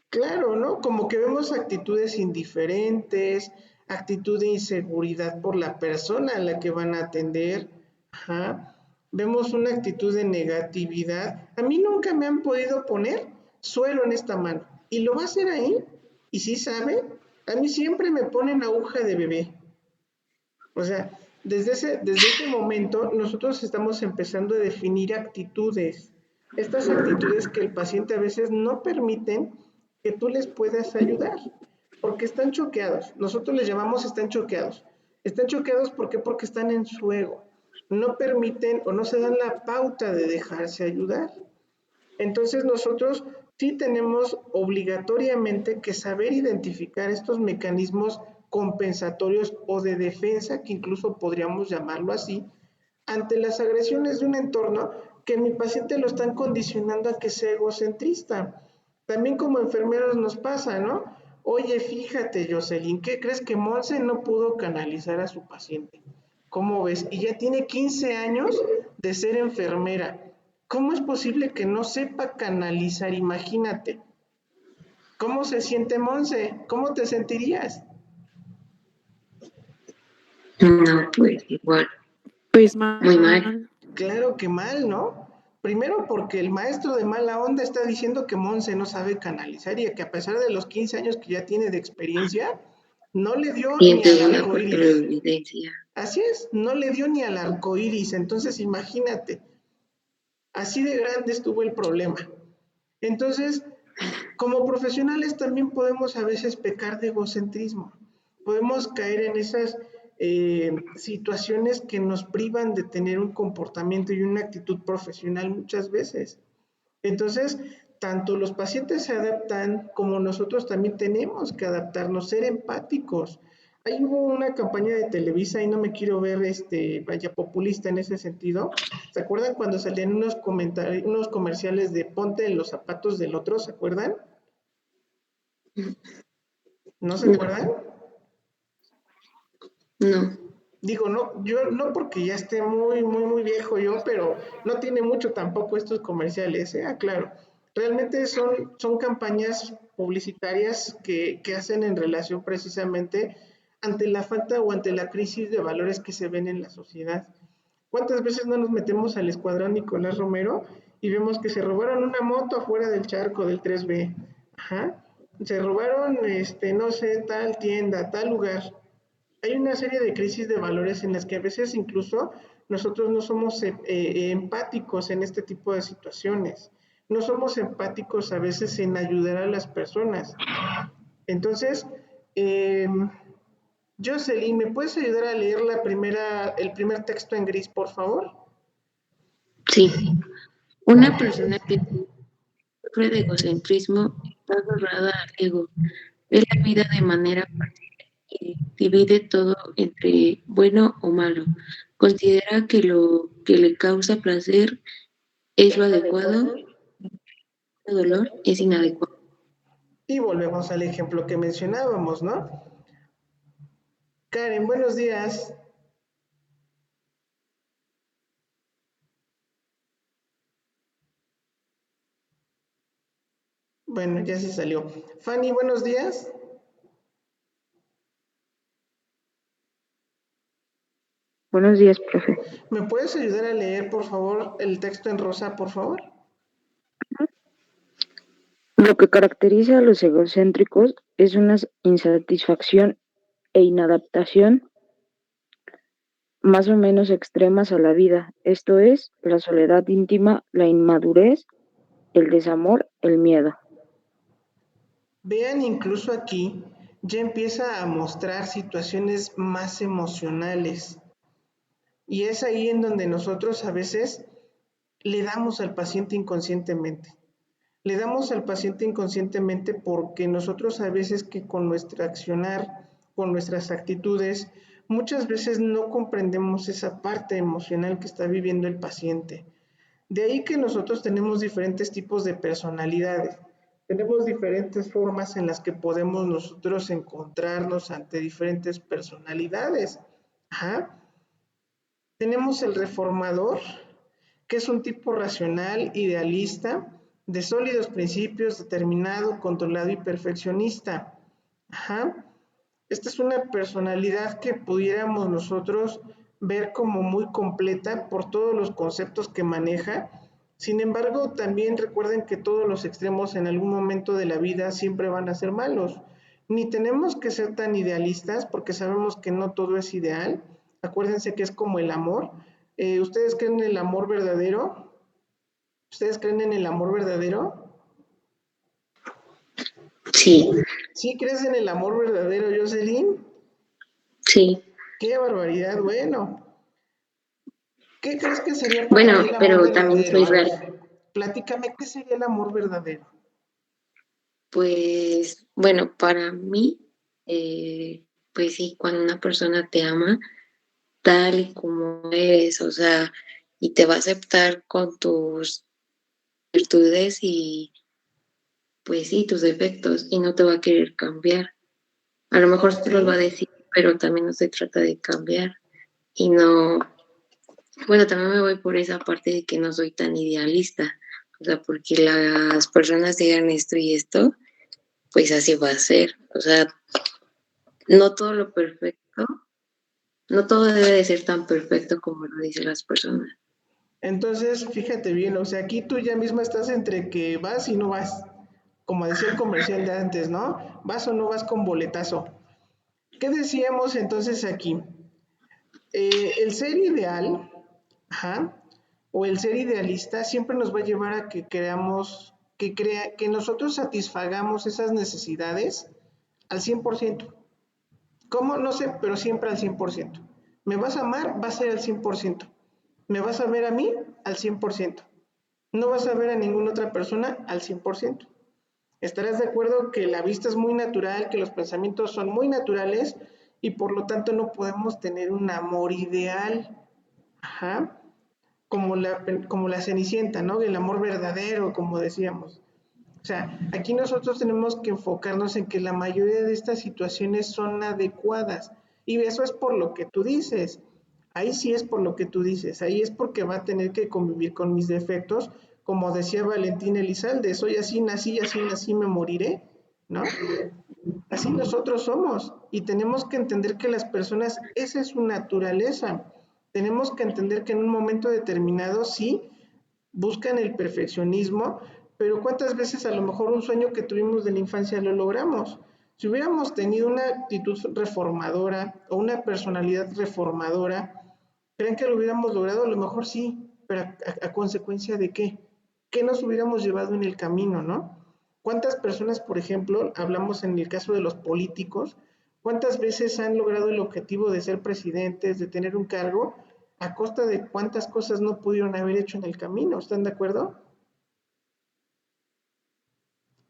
Claro, ¿no? Como que vemos actitudes indiferentes, actitud de inseguridad por la persona a la que van a atender. Ajá. Vemos una actitud de negatividad. A mí nunca me han podido poner suero en esta mano. Y lo va a hacer ahí. Y sí sabe, a mí siempre me ponen aguja de bebé. O sea, desde ese momento nosotros estamos empezando a definir actitudes. Estas actitudes que el paciente a veces no permiten que tú les puedas ayudar, porque están choqueados. Nosotros les llamamos están choqueados. Están choqueados ¿por qué? Porque están en su ego. No permiten o no se dan la pauta de dejarse ayudar. Entonces nosotros sí tenemos obligatoriamente que saber identificar estos mecanismos compensatorios o de defensa, que incluso podríamos llamarlo así, ante las agresiones de un entorno que mi paciente lo están condicionando a que sea egocentrista. También como enfermeros nos pasa, ¿no? Oye, fíjate, Jocelyn, ¿qué crees que Monse no pudo canalizar a su paciente? ¿Cómo ves? Y ya tiene 15 años de ser enfermera. ¿Cómo es posible que no sepa canalizar? Imagínate. ¿Cómo se siente Monse? ¿Cómo te sentirías? No, pues igual, Pues muy mal. Claro que mal, ¿no? Primero porque el maestro de mala onda está diciendo que Monse no sabe canalizar y que a pesar de los 15 años que ya tiene de experiencia, no le dio Y en ni al segunda arco porque lo iris. evidencia. Así es, no le dio ni al arco iris. Entonces imagínate, así de grande estuvo el problema. Entonces, como profesionales también podemos a veces pecar de egocentrismo. Podemos caer en esas situaciones que nos privan de tener un comportamiento y una actitud profesional muchas veces. Entonces, tanto los pacientes se adaptan como nosotros también tenemos que adaptarnos, ser empáticos. Ahí hubo una campaña de Televisa y no me quiero ver vaya populista en ese sentido. ¿Se acuerdan cuando salían unos comerciales de ponte en los zapatos del otro? ¿Se acuerdan? ¿No se acuerdan? No. Digo, no, yo no porque ya esté muy viejo yo, pero no tiene mucho tampoco estos comerciales, claro. Realmente son campañas publicitarias que hacen en relación precisamente ante la falta o ante la crisis de valores que se ven en la sociedad. ¿Cuántas veces no nos metemos al escuadrón Nicolás Romero y vemos que se robaron una moto afuera del charco del 3B? Ajá. Se robaron, no sé, tal tienda, tal lugar. Hay una serie de crisis de valores en las que a veces incluso nosotros no somos empáticos en este tipo de situaciones. No somos empáticos a veces en ayudar a las personas. Entonces, eh, Jocelyn, ¿me puedes ayudar a leer el primer texto en gris, por favor? Sí. Una persona que sufre de egocentrismo está agarrada al ego. Ve la vida de manera parcial y divide todo entre bueno o malo. Considera que lo que le causa placer es lo adecuado, el dolor es inadecuado. Y volvemos al ejemplo que mencionábamos, ¿no? Karen, buenos días. Bueno, ya se salió. Fanny, buenos días. Buenos días, profe. ¿Me puedes ayudar a leer, por favor, el texto en rosa, por favor? Lo que caracteriza a los egocéntricos es una insatisfacción e inadaptación más o menos extremas a la vida, esto es, la soledad íntima, la inmadurez, el desamor, el miedo. Vean, incluso aquí ya empieza a mostrar situaciones más emocionales. Y es ahí en donde nosotros a veces le damos al paciente inconscientemente. Le damos al paciente inconscientemente porque nosotros a veces que con nuestro accionar, con nuestras actitudes, muchas veces no comprendemos esa parte emocional que está viviendo el paciente. De ahí que nosotros tenemos diferentes tipos de personalidades. Tenemos diferentes formas en las que podemos nosotros encontrarnos ante diferentes personalidades. Ajá. Tenemos el reformador, que es un tipo racional, idealista, de sólidos principios, determinado, controlado y perfeccionista. Ajá. Esta es una personalidad que pudiéramos nosotros ver como muy completa por todos los conceptos que maneja. Sin embargo, también recuerden que todos los extremos en algún momento de la vida siempre van a ser malos. Ni tenemos que ser tan idealistas porque sabemos que no todo es ideal. Acuérdense que es como el amor. ¿Ustedes creen en el amor verdadero? ¿Ustedes creen en el amor verdadero? Sí, ¿Sí crees en el amor verdadero, Jocelyn? sí. ¡Qué barbaridad! Bueno, ¿qué crees que sería para ti Bueno, el amor pero también verdadero? soy A ver, real. platícame, ¿qué sería el amor verdadero? Pues, bueno, para mí, pues sí, cuando una persona te ama tal y como eres, o sea, y te va a aceptar con tus virtudes y, pues sí, tus defectos, y no te va a querer cambiar. A lo mejor Ok. te los va a decir, pero también no se trata de cambiar. Y no, bueno, también me voy por esa parte de que no soy tan idealista. O sea, porque las personas digan esto y esto, pues así va a ser. O sea, no todo lo perfecto, no todo debe de ser tan perfecto como lo dicen las personas. Entonces, fíjate bien, o sea, aquí tú ya misma estás entre que vas y no vas, como decía el comercial de antes, ¿no? Vas o no vas con boletazo. ¿Qué decíamos entonces aquí? El ser ideal, ajá, o el ser idealista siempre nos va a llevar a que creamos, que nosotros satisfagamos esas necesidades al 100%. ¿Cómo? No sé, pero siempre al 100%. ¿Me vas a amar? Va a ser al 100%. ¿Me vas a ver a mí? Al 100%. No vas a ver a ninguna otra persona al 100%. Estarás de acuerdo que la vista es muy natural, que los pensamientos son muy naturales y por lo tanto no podemos tener un amor ideal. Ajá. Como la Cenicienta, ¿no? El amor verdadero, como decíamos. O sea, aquí nosotros tenemos que enfocarnos en que la mayoría de estas situaciones son adecuadas. Y eso es por lo que tú dices. Ahí sí es por lo que tú dices. Ahí es porque va a tener que convivir con mis defectos. Como decía Valentín Elizalde, soy así, nací, así nací, me moriré, ¿no? Así nosotros somos y tenemos que entender que las personas, esa es su naturaleza. Tenemos que entender que en un momento determinado sí buscan el perfeccionismo, pero ¿cuántas veces a lo mejor un sueño que tuvimos de la infancia lo logramos? Si hubiéramos tenido una actitud reformadora o una personalidad reformadora, ¿creen que lo hubiéramos logrado? A lo mejor sí, pero ¿a consecuencia de qué? ¿Qué nos hubiéramos llevado en el camino, no? ¿Cuántas personas, por ejemplo, hablamos en el caso de los políticos, cuántas veces han logrado el objetivo de ser presidentes, de tener un cargo, a costa de cuántas cosas no pudieron haber hecho en el camino? ¿Están de acuerdo?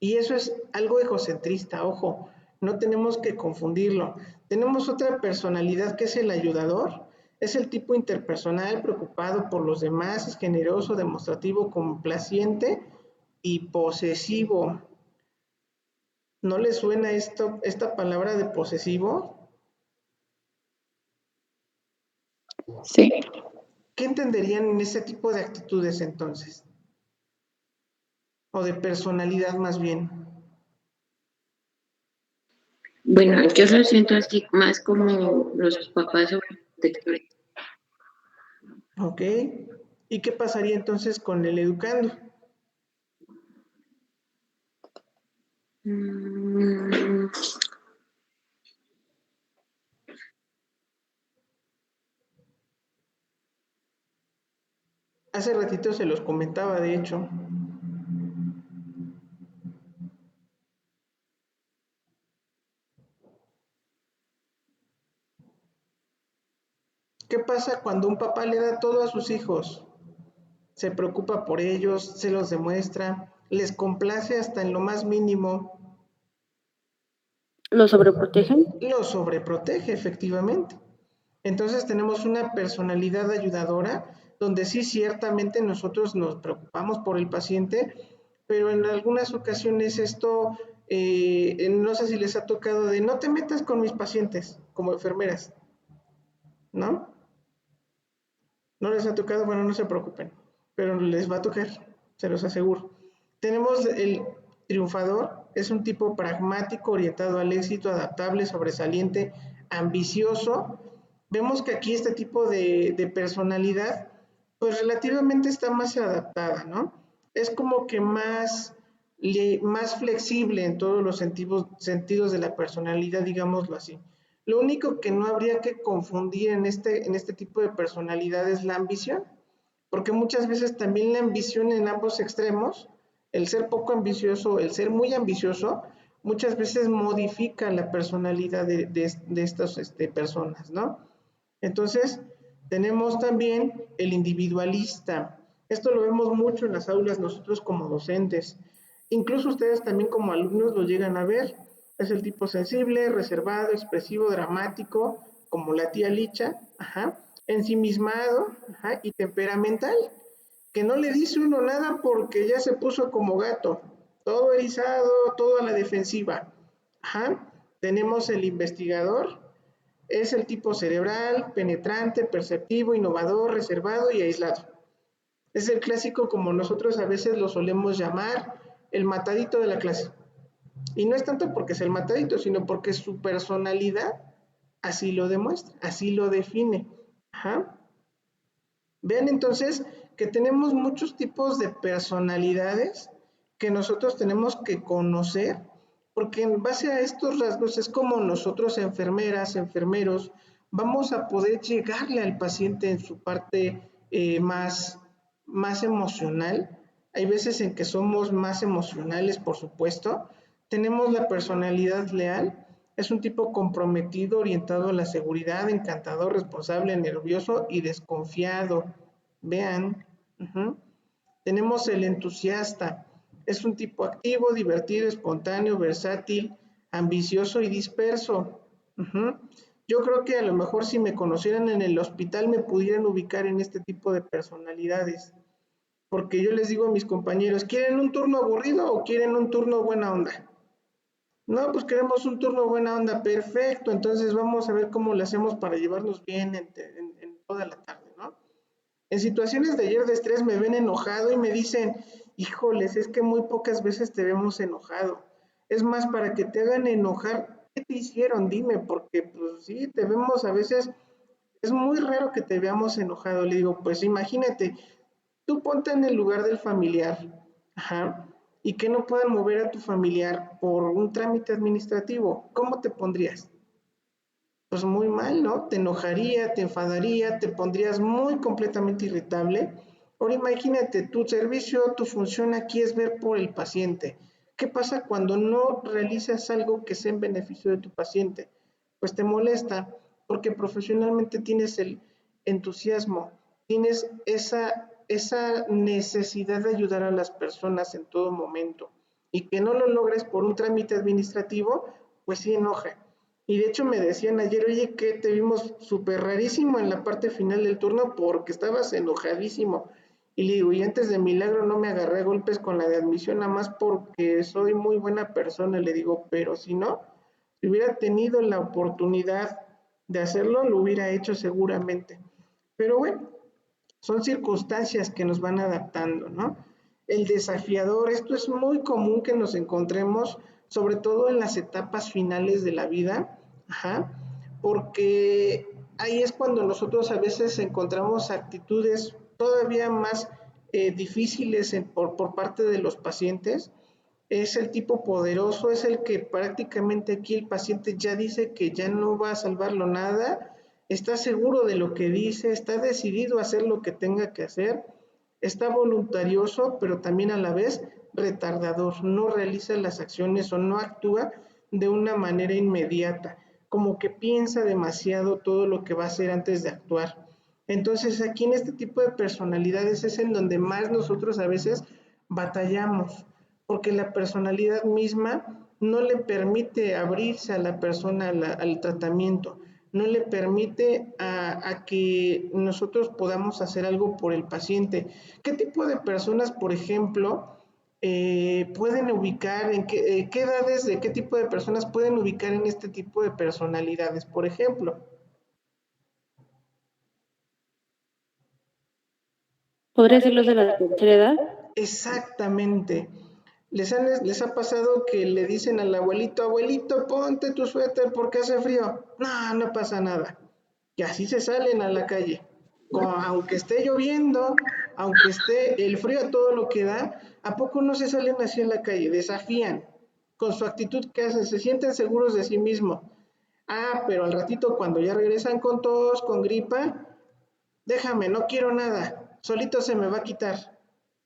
Y eso es algo egocentrista, ojo, no tenemos que confundirlo. Tenemos otra personalidad que es el ayudador, es el tipo interpersonal, preocupado por los demás, es generoso, demostrativo, complaciente y posesivo. ¿No le suena esta palabra de posesivo? Sí. ¿Qué entenderían en ese tipo de actitudes entonces? O de personalidad más bien. Bueno, yo lo siento así más como los papás sobreprotectores. ¿Ok? ¿Y qué pasaría entonces con el educando? Mm, Hace ratito se los comentaba, de hecho. ¿Qué pasa cuando un papá le da todo a sus hijos? Se preocupa por ellos, se los demuestra, les complace hasta en lo más mínimo, ¿Lo sobreprotegen? los sobreprotege efectivamente. Entonces tenemos una personalidad ayudadora donde sí ciertamente nosotros nos preocupamos por el paciente, pero en algunas ocasiones esto, no sé si les ha tocado de no te metas con mis pacientes como enfermeras, ¿no? No les ha tocado, bueno, no se preocupen, pero les va a tocar, se los aseguro. Tenemos el triunfador, es un tipo pragmático, orientado al éxito, adaptable, sobresaliente, ambicioso. Vemos que aquí este tipo de personalidad, pues relativamente está más adaptada, ¿no? Es como que más flexible en todos los sentidos de la personalidad, digámoslo así. Lo único que no habría que confundir en este tipo de personalidad es la ambición, porque muchas veces también la ambición en ambos extremos, el ser poco ambicioso, el ser muy ambicioso, muchas veces modifica la personalidad de estas personas, ¿no? Entonces, tenemos también el individualista. Esto lo vemos mucho en las aulas nosotros como docentes. Incluso ustedes también como alumnos lo llegan a ver. Es el tipo sensible, reservado, expresivo, dramático, como la tía Licha, ajá, ensimismado, ajá, y temperamental, que no le dice uno nada porque ya se puso como gato, todo erizado, todo a la defensiva. Ajá. Tenemos el investigador, es el tipo cerebral, penetrante, perceptivo, innovador, reservado y aislado. Es el clásico, como nosotros a veces lo solemos llamar, el matadito de la clase. Y no es tanto porque es el matadito, sino porque su personalidad así lo demuestra, así lo define. Ajá. Vean entonces que tenemos muchos tipos de personalidades que nosotros tenemos que conocer, porque en base a estos rasgos es como nosotros, enfermeras, enfermeros, vamos a poder llegarle al paciente en su parte más emocional. Hay veces en que somos más emocionales, por supuesto. Tenemos la personalidad leal, es un tipo comprometido, orientado a la seguridad, encantador, responsable, nervioso y desconfiado. Vean. Tenemos el entusiasta. Es un tipo activo, divertido, espontáneo, versátil, ambicioso y disperso. Yo creo que a lo mejor si me conocieran en el hospital me pudieran ubicar en este tipo de personalidades. Porque yo les digo a mis compañeros, ¿quieren un turno aburrido o quieren un turno buena onda? No, pues queremos un turno buena onda, perfecto, entonces vamos a ver cómo lo hacemos para llevarnos bien en toda la tarde, ¿no? En situaciones de ayer de estrés me ven enojado y me dicen, híjoles, es que muy pocas veces te vemos enojado. Es más, para que te hagan enojar, ¿qué te hicieron? Dime, porque pues sí, te vemos a veces, es muy raro que te veamos enojado. Le digo, pues imagínate, tú ponte en el lugar del familiar, ajá, y que no puedan mover a tu familiar por un trámite administrativo. ¿Cómo te pondrías? Pues muy mal, ¿no? Te enojaría, te enfadaría, te pondrías muy completamente irritable. Ahora imagínate, tu servicio, tu función aquí es ver por el paciente. ¿Qué pasa cuando no realizas algo que sea en beneficio de tu paciente? Pues te molesta porque profesionalmente tienes el entusiasmo, tienes esa necesidad de ayudar a las personas en todo momento y que no lo logres por un trámite administrativo, pues sí enoja. Y de hecho me decían ayer, oye, que te vimos súper rarísimo en la parte final del turno porque estabas enojadísimo. Y le digo, y antes de milagro no me agarré a golpes con la de admisión, nada más porque soy muy buena persona. Le digo, pero si no, si hubiera tenido la oportunidad de hacerlo, lo hubiera hecho seguramente. Pero bueno, son circunstancias que nos van adaptando, ¿no? El desafiador, esto es muy común que nos encontremos, sobre todo en las etapas finales de la vida, ajá, porque ahí es cuando nosotros a veces encontramos actitudes todavía más difíciles por parte de los pacientes. Es el tipo poderoso, es el que prácticamente aquí el paciente ya dice que ya no va a salvarlo nada, está seguro de lo que dice, está decidido a hacer lo que tenga que hacer, está voluntarioso, pero también a la vez retardador, no realiza las acciones o no actúa de una manera inmediata, como que piensa demasiado todo lo que va a hacer antes de actuar. Entonces aquí en este tipo de personalidades es en donde más nosotros a veces batallamos, porque la personalidad misma no le permite abrirse a la persona al tratamiento, no le permite a que nosotros podamos hacer algo por el paciente. ¿Qué tipo de personas, por ejemplo, pueden ubicar, qué edades de qué tipo de personas pueden ubicar en este tipo de personalidades, por ejemplo? ¿Podría ser los de la tercera edad? Exactamente. ¿Les ha pasado que le dicen al abuelito, abuelito, ponte tu suéter porque hace frío? No, no pasa nada. Y así se salen a la calle. Aunque esté lloviendo, aunque esté el frío a todo lo que da, ¿a poco no se salen así en la calle? Desafían. Con su actitud que hacen, se sienten seguros de sí mismos. Ah, pero al ratito cuando ya regresan con tos, con gripa, déjame, no quiero nada, solito se me va a quitar.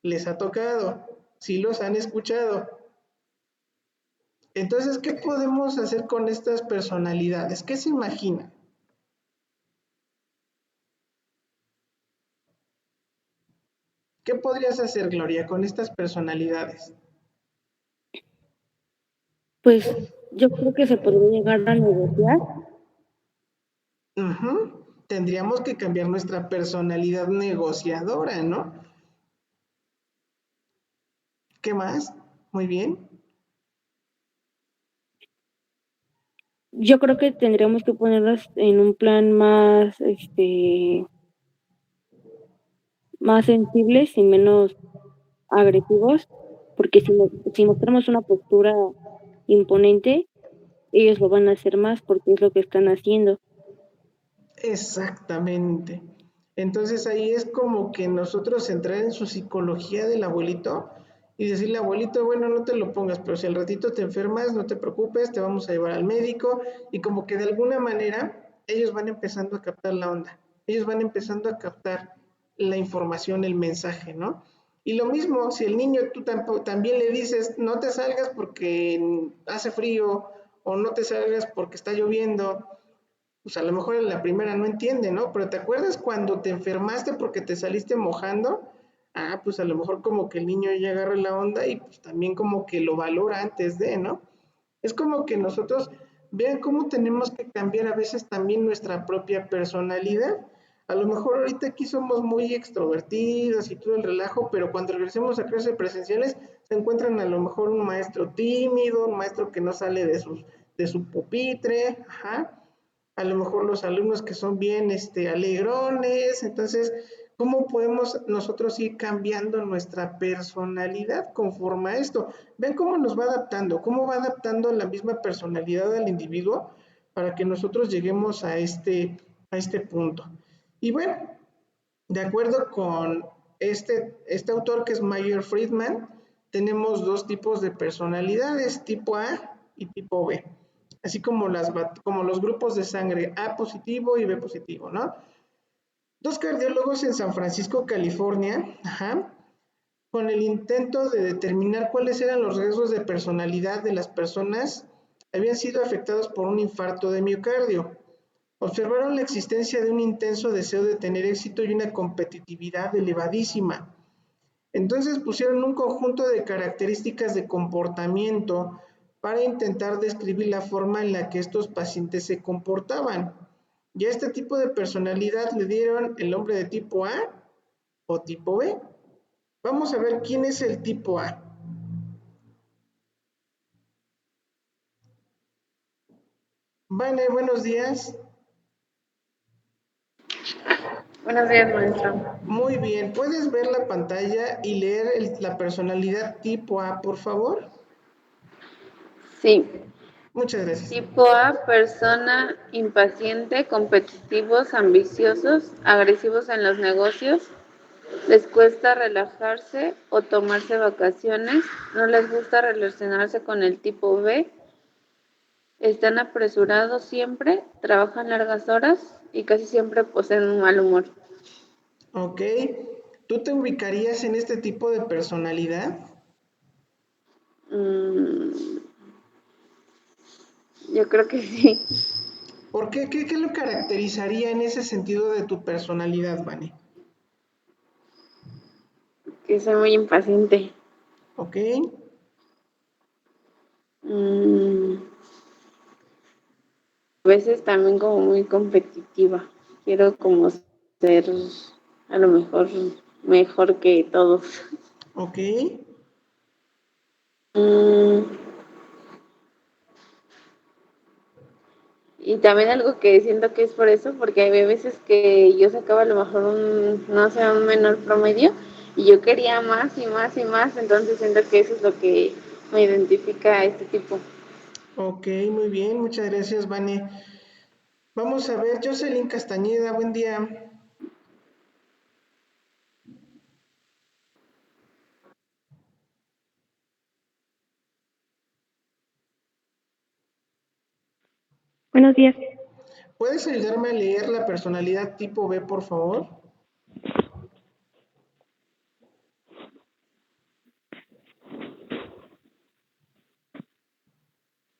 Les ha tocado, sí los han escuchado. Entonces, ¿qué podemos hacer con estas personalidades? ¿Qué se imaginan? ¿Qué podrías hacer, Gloria, con estas personalidades? Pues yo creo que se podría llegar a negociar. Tendríamos que cambiar nuestra personalidad negociadora, ¿no? ¿Qué más? Muy bien. Yo creo que tendríamos que ponerlas en un plan más, más sensibles y menos agresivos, porque si mostramos una postura imponente, ellos lo van a hacer más porque es lo que están haciendo. Exactamente. Entonces ahí es como que nosotros entrar en su psicología del abuelito y decirle, abuelito, bueno, no te lo pongas, pero si al ratito te enfermas, no te preocupes, te vamos a llevar al médico, y como que de alguna manera ellos van empezando a captar la onda, ellos van empezando a captar la información, el mensaje, ¿no? Y lo mismo, si el niño tú también le dices, no te salgas porque hace frío, o no te salgas porque está lloviendo, pues a lo mejor en la primera no entiende, ¿no? Pero ¿te acuerdas cuando te enfermaste porque te saliste mojando? Ah, pues a lo mejor como que el niño ya agarra la onda y pues también como que lo valora antes de, ¿no? Es como que nosotros vean cómo tenemos que cambiar a veces también nuestra propia personalidad. A lo mejor ahorita aquí somos muy extrovertidos y todo el relajo, pero cuando regresemos a clases presenciales se encuentran a lo mejor un maestro tímido, un maestro que no sale de su pupitre, ajá, a lo mejor los alumnos que son bien alegrones. Entonces, ¿cómo podemos nosotros ir cambiando nuestra personalidad conforme a esto? Ven cómo nos va adaptando, cómo va adaptando la misma personalidad al individuo para que nosotros lleguemos a este punto. Y bueno, de acuerdo con este autor que es Mayer Friedman, tenemos dos tipos de personalidades, tipo A y tipo B, así como, como los grupos de sangre A positivo y B positivo, ¿no? Dos cardiólogos en San Francisco, California, ajá, con el intento de determinar cuáles eran los riesgos de personalidad de las personas, habían sido afectados por un infarto de miocardio. Observaron la existencia de un intenso deseo de tener éxito y una competitividad elevadísima. Entonces pusieron un conjunto de características de comportamiento para intentar describir la forma en la que estos pacientes se comportaban. Y a este tipo de personalidad le dieron el nombre de tipo A o tipo B. Vamos a ver quién es el tipo A. Vane, buenos días. Buenos días, maestro. Muy bien, ¿puedes ver la pantalla y leer la personalidad tipo A, por favor? Sí. Muchas gracias. Tipo A, persona impaciente, competitivos, ambiciosos, agresivos en los negocios, les cuesta relajarse o tomarse vacaciones, no les gusta relacionarse con el tipo B, están apresurados siempre, trabajan largas horas y casi siempre poseen un mal humor. Ok, ¿tú te ubicarías en este tipo de personalidad? Yo creo que sí. ¿Por qué? ¿Qué lo caracterizaría en ese sentido de tu personalidad, Vane? Que soy muy impaciente. Ok, A veces también como muy competitiva. Quiero como ser a lo mejor mejor que todos. ok, Mm, y también algo que siento que es por eso, porque hay veces que yo sacaba a lo mejor un, no sé, un menor promedio Y yo quería más y más y más, entonces siento que eso es lo que me identifica a este tipo. Ok, muy bien, muchas gracias, Vane. Vamos a ver, Jocelyn Castañeda, buen día. Buenos días. ¿Puedes ayudarme a leer la personalidad tipo B, por favor?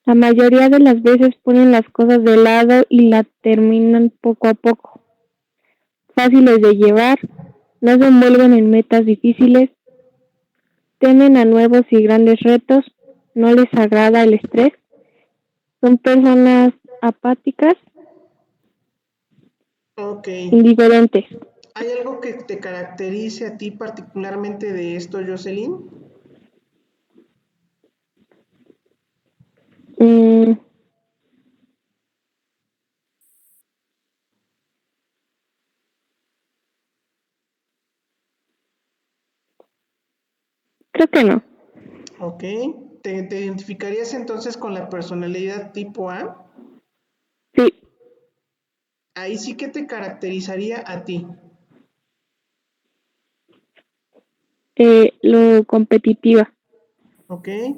La mayoría de las veces ponen las cosas de lado y la terminan poco a poco. Fáciles de llevar, no se envuelven en metas difíciles, temen a nuevos y grandes retos, no les agrada el estrés, son personas apáticas, Ok. indiferentes. ¿Hay algo que te caracterice a ti particularmente de esto, Jocelyn? Mm, creo que no. Ok. ¿Te identificarías entonces con la personalidad tipo A? Sí. Ahí sí que te caracterizaría a ti. Lo competitiva Ok. e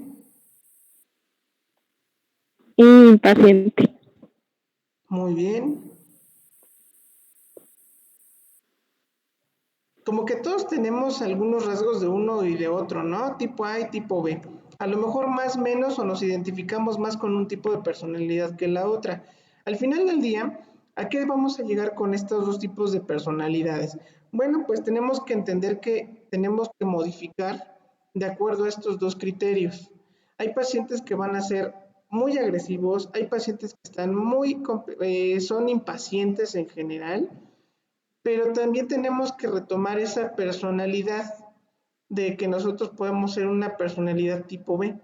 impaciente. Muy bien. Como que todos tenemos algunos rasgos de uno y de otro, ¿no? Tipo A y tipo B. A lo mejor más menos o nos identificamos más con un tipo de personalidad que la otra. Al final del día, ¿a qué vamos a llegar con estos dos tipos de personalidades? Bueno, pues tenemos que entender que tenemos que modificar de acuerdo a estos dos criterios. Hay pacientes que van a ser muy agresivos, hay pacientes que están son impacientes en general, pero también tenemos que retomar esa personalidad de que nosotros podemos ser una personalidad tipo B,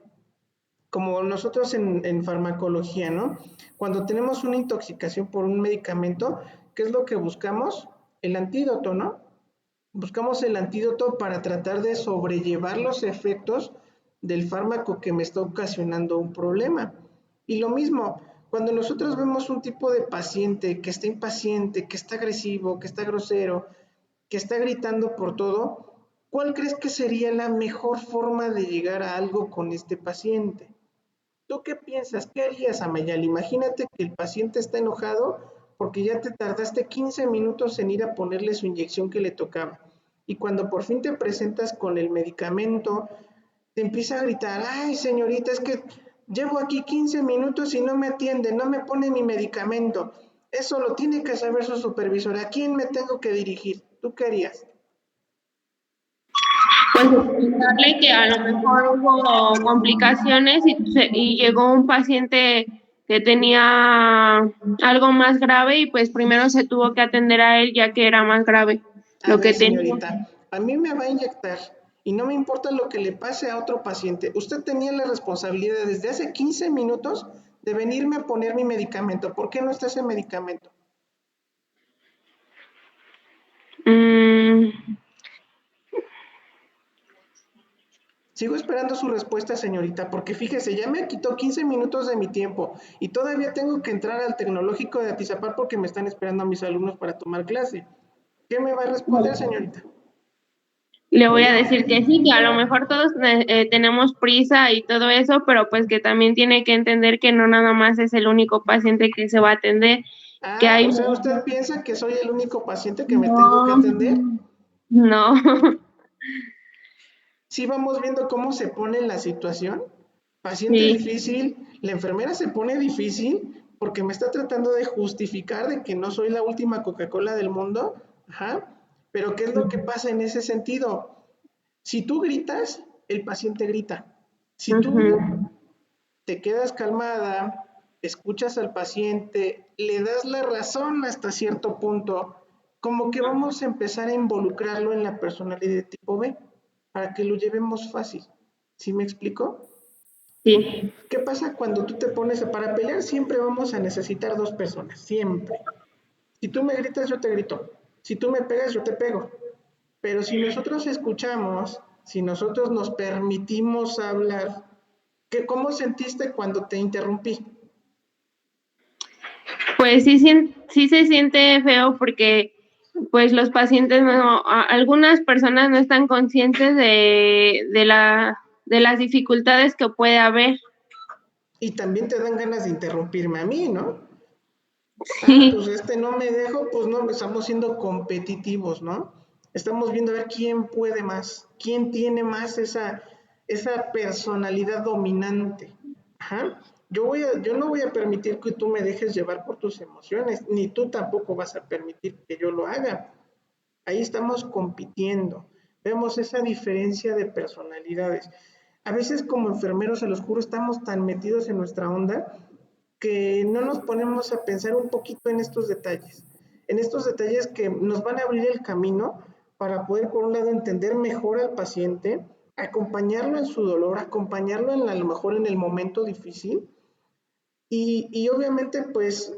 como nosotros en farmacología, ¿no? Cuando tenemos una intoxicación por un medicamento, ¿qué es lo que buscamos? El antídoto, ¿no? Buscamos el antídoto para tratar de sobrellevar los efectos del fármaco que me está ocasionando un problema. Y lo mismo, cuando nosotros vemos un tipo de paciente que está impaciente, que está agresivo, que está grosero, que está gritando por todo, ¿cuál crees que sería la mejor forma de llegar a algo con este paciente? ¿Tú qué piensas? ¿Qué harías, Amayal? Imagínate que el paciente está enojado porque ya te tardaste 15 minutos en ir a ponerle su inyección que le tocaba. Y cuando por fin te presentas con el medicamento, te empieza a gritar, ay señorita, es que llevo aquí 15 minutos y no me atiende, no me pone mi medicamento. Eso lo tiene que saber su supervisor. ¿A quién me tengo que dirigir? ¿Tú qué harías? Pues explicarle que a lo mejor hubo complicaciones y llegó un paciente que tenía algo más grave y pues primero se tuvo que atender a él ya que era más grave A lo ver, que tenía. señorita, a mí me va a inyectar y no me importa lo que le pase a otro paciente. Usted tenía la responsabilidad desde hace 15 minutos de venirme a poner mi medicamento. ¿Por qué no está ese medicamento? Mm, Sigo esperando su respuesta, señorita, porque fíjese, ya me quitó 15 minutos de mi tiempo y todavía tengo que entrar al tecnológico de Atizapán porque me están esperando a mis alumnos para tomar clase. ¿Qué me va a responder, señorita? Le voy a decir que sí, que a lo mejor todos tenemos prisa y todo eso, pero pues que también tiene que entender que no nada más es el único paciente que se va a atender, que Ah, hay... o sea, ¿usted piensa que soy el único paciente que me tengo que No, atender? no. Sí, vamos viendo cómo se pone la situación. Paciente Sí. difícil, la enfermera se pone difícil porque me está tratando de justificar de que no soy la última Coca-Cola del mundo. Ajá. Pero ¿qué es lo que pasa en ese sentido? Si tú gritas, el paciente grita. Si tú Ujú. te quedas calmada, escuchas al paciente, le das la razón hasta cierto punto, como que vamos a empezar a involucrarlo en la personalidad de tipo B para que lo llevemos fácil. ¿Sí me explico? Sí. ¿Qué pasa cuando tú te pones para pelear? Siempre vamos a necesitar dos personas, siempre. Si tú me gritas, yo te grito. Si tú me pegas, yo te pego. Pero si nosotros escuchamos, si nosotros nos permitimos hablar, ¿cómo sentiste cuando te interrumpí? Pues sí, sí se siente feo porque pues los pacientes, algunas personas no están conscientes de las dificultades que puede haber. Y también te dan ganas de interrumpirme a mí, ¿no? Sí. Pues no me dejo, pues no, estamos siendo competitivos, ¿no? Estamos viendo a ver quién puede más, quién tiene más esa personalidad dominante. Ajá. Yo no voy a permitir que tú me dejes llevar por tus emociones, ni tú tampoco vas a permitir que yo lo haga. Ahí estamos compitiendo. Vemos esa diferencia de personalidades. A veces como enfermeros, se los juro, estamos tan metidos en nuestra onda que no nos ponemos a pensar un poquito en estos detalles que nos van a abrir el camino para poder, por un lado, entender mejor al paciente, acompañarlo en su dolor, acompañarlo a lo mejor en el momento difícil y obviamente pues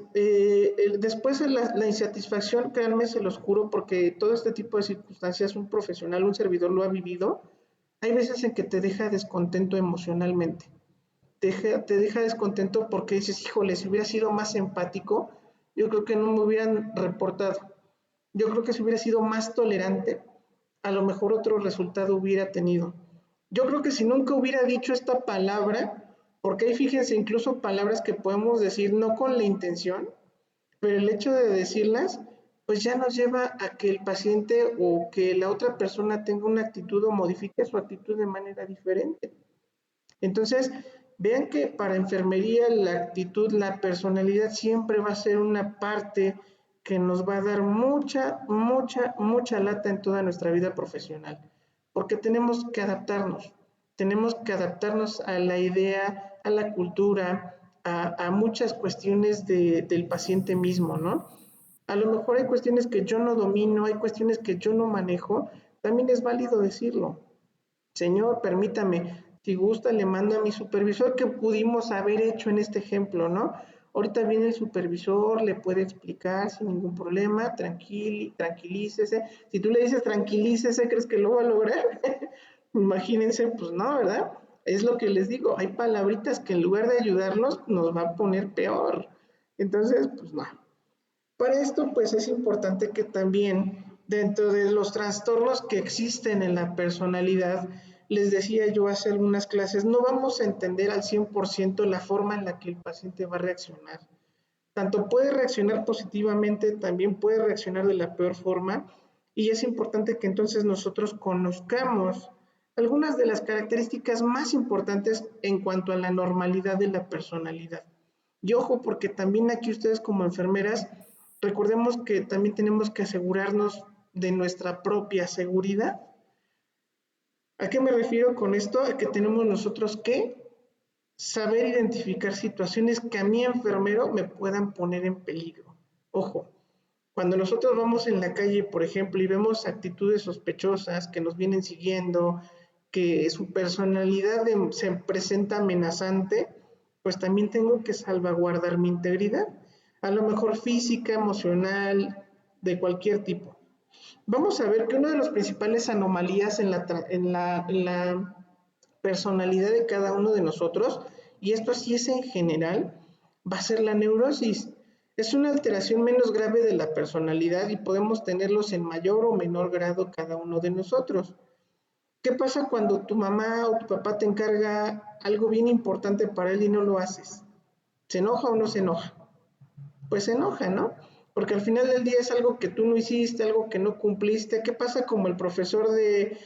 después la insatisfacción, créanme, se los juro, porque todo este tipo de circunstancias un profesional, un servidor lo ha vivido, hay veces en que te deja descontento emocionalmente. Te deja descontento porque dices, híjole, si hubiera sido más empático, yo creo que no me hubieran reportado. Yo creo que si hubiera sido más tolerante, a lo mejor otro resultado hubiera tenido. Yo creo que si nunca hubiera dicho esta palabra, porque ahí fíjense, incluso palabras que podemos decir no con la intención, pero el hecho de decirlas, pues ya nos lleva a que el paciente o que la otra persona tenga una actitud o modifique su actitud de manera diferente. Entonces, vean que para enfermería la actitud, la personalidad siempre va a ser una parte que nos va a dar mucha lata en toda nuestra vida profesional, porque tenemos que adaptarnos a la idea, a la cultura, a muchas cuestiones del paciente mismo, ¿no? A lo mejor hay cuestiones que yo no domino, hay cuestiones que yo no manejo, también es válido decirlo. Señor, permítame, si gusta, le mando a mi supervisor que pudimos haber hecho en este ejemplo, ¿no? Ahorita viene el supervisor, le puede explicar sin ningún problema, tranquilícese. Si tú le dices tranquilícese, ¿crees que lo va a lograr? Imagínense, pues no, ¿verdad? Es lo que les digo, hay palabritas que en lugar de ayudarnos nos va a poner peor. Entonces, pues no. Para esto, pues es importante que también dentro de los trastornos que existen en la personalidad, les decía yo hace algunas clases, no vamos a entender al 100% la forma en la que el paciente va a reaccionar. Tanto puede reaccionar positivamente, también puede reaccionar de la peor forma, y es importante que entonces nosotros conozcamos algunas de las características más importantes en cuanto a la normalidad de la personalidad. Y ojo, porque también aquí ustedes como enfermeras, recordemos que también tenemos que asegurarnos de nuestra propia seguridad. ¿A qué me refiero con esto? A que tenemos nosotros que saber identificar situaciones que a mí enfermero me puedan poner en peligro. Ojo, cuando nosotros vamos en la calle, por ejemplo, y vemos actitudes sospechosas que nos vienen siguiendo, que su personalidad se presenta amenazante, pues también tengo que salvaguardar mi integridad, a lo mejor física, emocional, de cualquier tipo. Vamos a ver que una de las principales anomalías en la personalidad de cada uno de nosotros, y esto sí es en general, va a ser la neurosis. Es una alteración menos grave de la personalidad y podemos tenerlos en mayor o menor grado cada uno de nosotros. ¿Qué pasa cuando tu mamá o tu papá te encarga algo bien importante para él y no lo haces? ¿Se enoja o no se enoja? Pues se enoja, ¿no? Porque al final del día es algo que tú no hiciste, algo que no cumpliste. ¿Qué pasa como el profesor de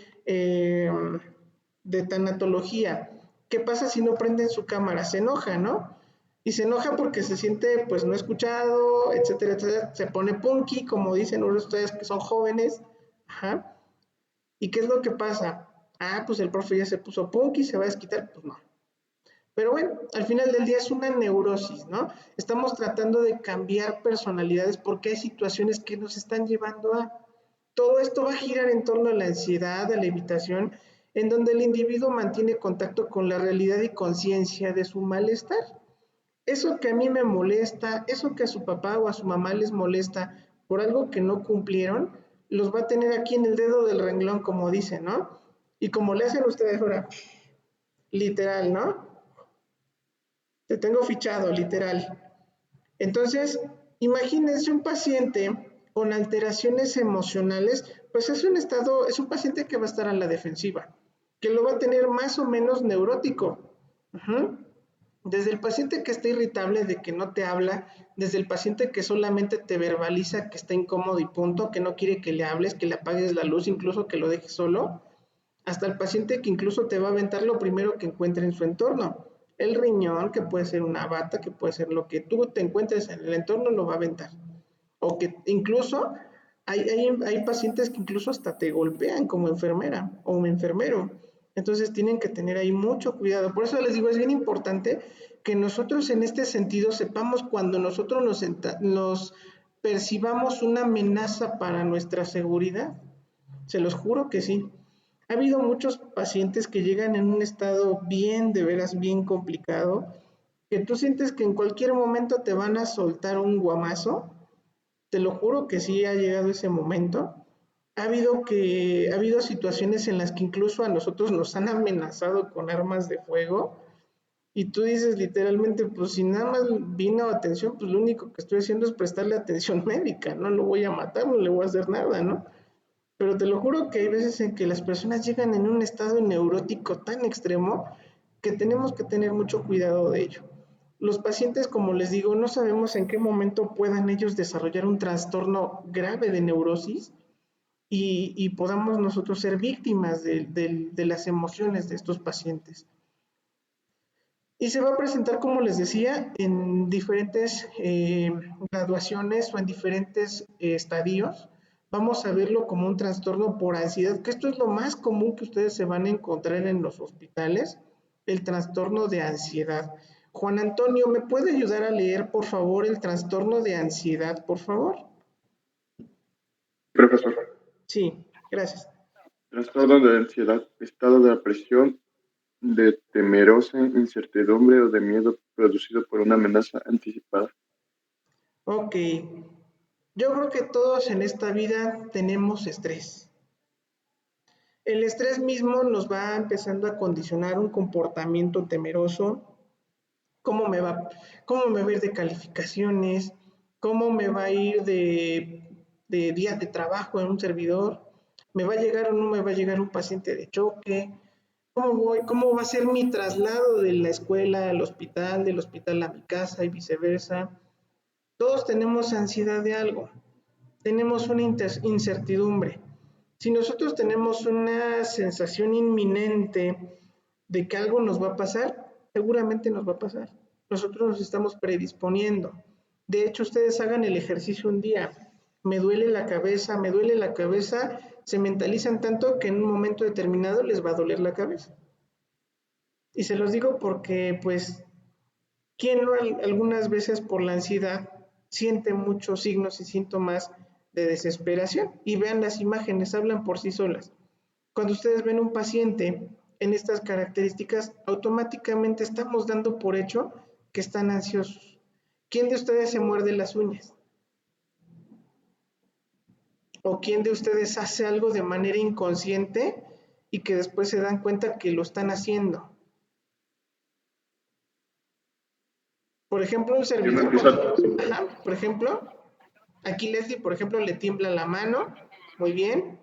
tanatología? ¿Qué pasa si no prenden su cámara? Se enoja, ¿no? Y se enoja porque se siente pues no escuchado, etcétera, etcétera. Se pone punky, como dicen ustedes que son jóvenes. Ajá. ¿Y qué es lo que pasa? Ah, pues el profe ya se puso punky, se va a desquitar. Pues no. Pero bueno, al final del día es una neurosis, ¿no? Estamos tratando de cambiar personalidades porque hay situaciones que nos están llevando a... Todo esto va a girar en torno a la ansiedad, a la evitación, en donde el individuo mantiene contacto con la realidad y conciencia de su malestar. Eso que a mí me molesta, eso que a su papá o a su mamá les molesta por algo que no cumplieron, los va a tener aquí en el dedo del renglón, como dicen, ¿no? Y como le hacen ustedes ahora, literal, ¿no? Te tengo fichado, literal. Entonces, imagínense un paciente con alteraciones emocionales, pues es un paciente que va a estar a la defensiva, que lo va a tener más o menos neurótico. Desde el paciente que está irritable de que no te habla, desde el paciente que solamente te verbaliza que está incómodo y punto, que no quiere que le hables, que le apagues la luz, incluso que lo dejes solo, hasta el paciente que incluso te va a aventar lo primero que encuentre en su entorno. El riñón, que puede ser una bata, que puede ser lo que tú te encuentres en el entorno, lo va a aventar. O que incluso hay pacientes que incluso hasta te golpean como enfermera o un enfermero. Entonces tienen que tener ahí mucho cuidado. Por eso les digo, es bien importante que nosotros en este sentido sepamos cuando nosotros nos percibamos una amenaza para nuestra seguridad. Se los juro que sí. Ha habido muchos pacientes que llegan en un estado bien, de veras bien complicado, que tú sientes que en cualquier momento te van a soltar un guamazo. Te lo juro que sí ha llegado ese momento. Ha habido situaciones en las que incluso a nosotros nos han amenazado con armas de fuego y tú dices literalmente, pues si nada más vino atención, pues lo único que estoy haciendo es prestarle atención médica, no lo voy a matar, no le voy a hacer nada, ¿no? Pero te lo juro que hay veces en que las personas llegan en un estado neurótico tan extremo que tenemos que tener mucho cuidado de ello. Los pacientes, como les digo, no sabemos en qué momento puedan ellos desarrollar un trastorno grave de neurosis y podamos nosotros ser víctimas de las emociones de estos pacientes. Y se va a presentar, como les decía, en diferentes graduaciones o en diferentes estadios. Vamos a verlo como un trastorno por ansiedad, que esto es lo más común que ustedes se van a encontrar en los hospitales, el trastorno de ansiedad. Juan Antonio, ¿me puede ayudar a leer, por favor, el trastorno de ansiedad, por favor? Profesor, Sí, gracias. trastorno de ansiedad, estado de depresión, de temerosa incertidumbre o de miedo producido por una amenaza anticipada. Ok, yo creo que todos en esta vida tenemos estrés. El estrés mismo nos va empezando a condicionar un comportamiento temeroso, cómo me va a ir de calificaciones, cómo me va a ir de días de trabajo en un servidor, me va a llegar o no me va a llegar un paciente de choque, cómo va a ser mi traslado de la escuela al hospital, del hospital a mi casa y viceversa. Todos tenemos ansiedad de algo, tenemos una incertidumbre. Si nosotros tenemos una sensación inminente de que algo nos va a pasar, seguramente nos va a pasar. Nosotros nos estamos predisponiendo. De hecho, ustedes hagan el ejercicio un día. Me duele la cabeza, se mentalizan tanto que en un momento determinado les va a doler la cabeza. Y se los digo porque, pues, ¿quién no algunas veces por la ansiedad siente muchos signos y síntomas de desesperación? Y vean las imágenes, hablan por sí solas. Cuando ustedes ven un paciente en estas características, automáticamente estamos dando por hecho que están ansiosos. ¿Quién de ustedes se muerde las uñas? ¿O quién de ustedes hace algo de manera inconsciente y que después se dan cuenta que lo están haciendo? Por ejemplo, un servidor, por ejemplo, aquí Leslie, por ejemplo, le tiembla la mano, muy bien.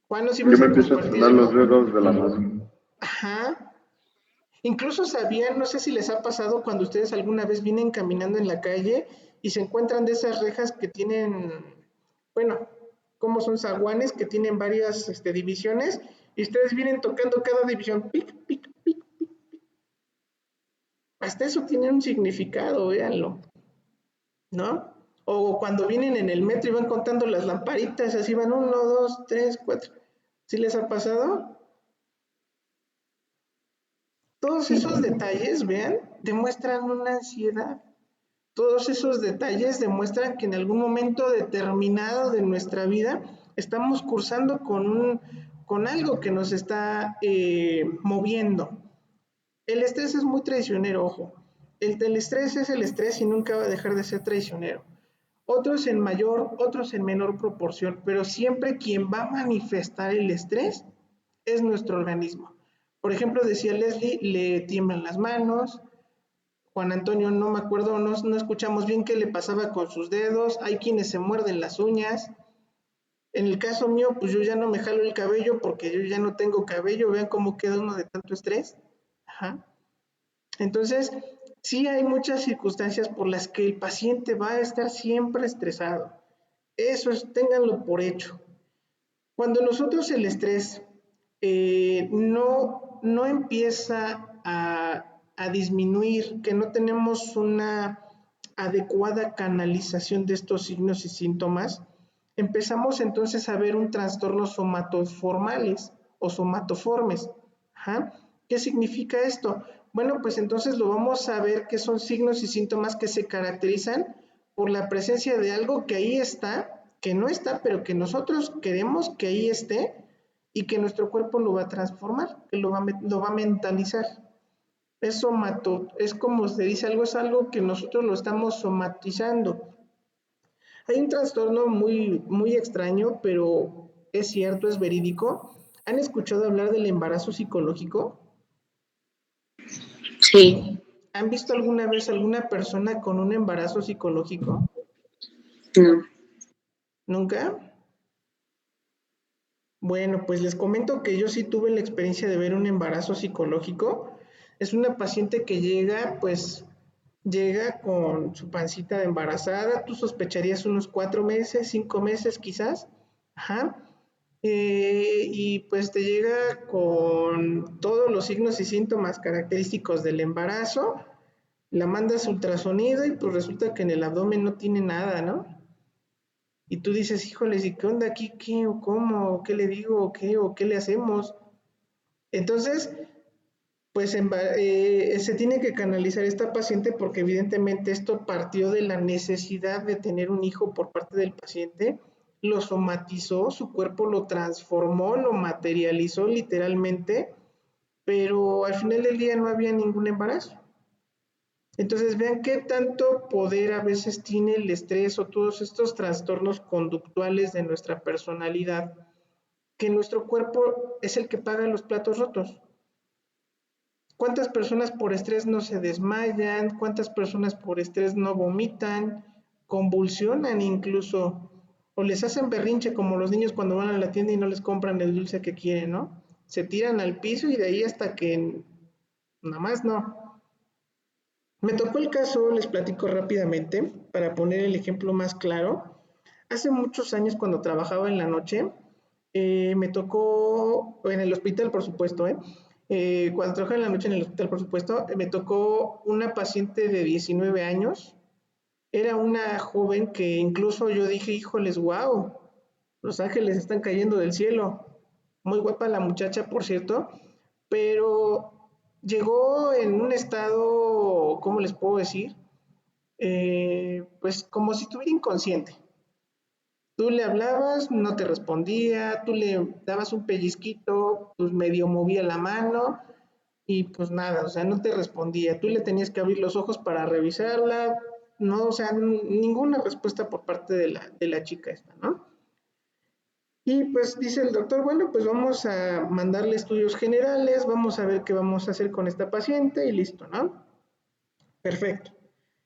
Juan, nos ibas Yo me a empiezo a compartir sonar los algo. dedos de la mano. Ajá. Incluso sabían, no sé si les ha pasado cuando ustedes alguna vez vienen caminando en la calle y se encuentran de esas rejas que tienen, bueno, como son zaguanes que tienen varias divisiones y ustedes vienen tocando cada división, pic, pic, pic. Hasta eso tiene un significado, véanlo, ¿no? O cuando vienen en el metro y van contando las lamparitas, así van 1, 2, 3, 4. ¿Sí les ha pasado? Todos esos detalles, vean, demuestran una ansiedad. Todos esos detalles demuestran que en algún momento determinado de nuestra vida estamos cursando con algo que nos está moviendo. El estrés es muy traicionero, ojo. El estrés es el estrés y nunca va a dejar de ser traicionero. otros en mayor, otros en menor proporción, pero siempre quien va a manifestar el estrés es nuestro organismo. Por ejemplo, decía Leslie, le tiemblan las manos. Juan Antonio, no me acuerdo, no escuchamos bien qué le pasaba con sus dedos. Hay quienes se muerden las uñas. En el caso mío, pues yo ya no me jalo el cabello porque yo ya no tengo cabello. Vean cómo queda uno de tanto estrés. Ajá. Entonces, sí hay muchas circunstancias por las que el paciente va a estar siempre estresado. Eso es, ténganlo por hecho. Cuando nosotros el estrés no empieza a disminuir, que no tenemos una adecuada canalización de estos signos y síntomas, empezamos entonces a ver un trastorno somatoformales o somatoformes. Ajá. ¿Qué significa esto? Bueno, pues entonces lo vamos a ver que son signos y síntomas que se caracterizan por la presencia de algo que ahí está, que no está, pero que nosotros queremos que ahí esté y que nuestro cuerpo lo va a transformar, que lo va a mentalizar. Es es como se dice algo, es algo que nosotros lo estamos somatizando. Hay un trastorno muy extraño, pero es cierto, es verídico. ¿Han escuchado hablar del embarazo psicológico? Sí, ¿Han visto alguna vez alguna persona con un embarazo psicológico? no. ¿Nunca? Bueno, pues les comento que yo sí tuve la experiencia de ver un embarazo psicológico. Es una paciente que llega, pues, llega con su pancita de embarazada. Tú sospecharías unos 4 meses, 5 meses quizás. Ajá. Y pues te llega con todos los signos y síntomas característicos del embarazo. La mandas ultrasonido y pues resulta que en el abdomen no tiene nada, ¿no? Y tú dices, híjoles, ¿y qué onda aquí? ¿Qué o cómo? ¿O qué le digo? ¿O qué? ¿O qué le hacemos? Entonces, pues se tiene que canalizar esta paciente porque evidentemente esto partió de la necesidad de tener un hijo por parte del paciente, lo somatizó, su cuerpo lo transformó, lo materializó literalmente, pero al final del día no había ningún embarazo. Entonces vean qué tanto poder a veces tiene el estrés o todos estos trastornos conductuales de nuestra personalidad, que nuestro cuerpo es el que paga los platos rotos. ¿Cuántas personas por estrés no se desmayan? ¿Cuántas personas por estrés no vomitan? Convulsionan incluso. O les hacen berrinche como los niños cuando van a la tienda y no les compran el dulce que quieren, ¿no? Se tiran al piso y de ahí hasta que nada más no. Me tocó el caso, les platico rápidamente, para poner el ejemplo más claro. Hace muchos años cuando trabajaba en la noche, me tocó, en el hospital por supuesto, cuando trabajaba en la noche en el hospital por supuesto, me tocó una paciente de 19 años. Era una joven que incluso yo dije, híjoles, wow, los ángeles están cayendo del cielo. Muy guapa la muchacha, por cierto, pero llegó en un estado, ¿cómo les puedo decir? Pues como si estuviera inconsciente. Tú le hablabas, no te respondía, tú le dabas un pellizquito, pues medio movía la mano y pues nada, o sea, no te respondía. Tú le tenías que abrir los ojos para revisarla, no, o sea, ninguna respuesta por parte de la chica esta, ¿no? Y pues dice el doctor, bueno, pues vamos a mandarle estudios generales, vamos a ver qué vamos a hacer con esta paciente y listo, ¿no? Perfecto.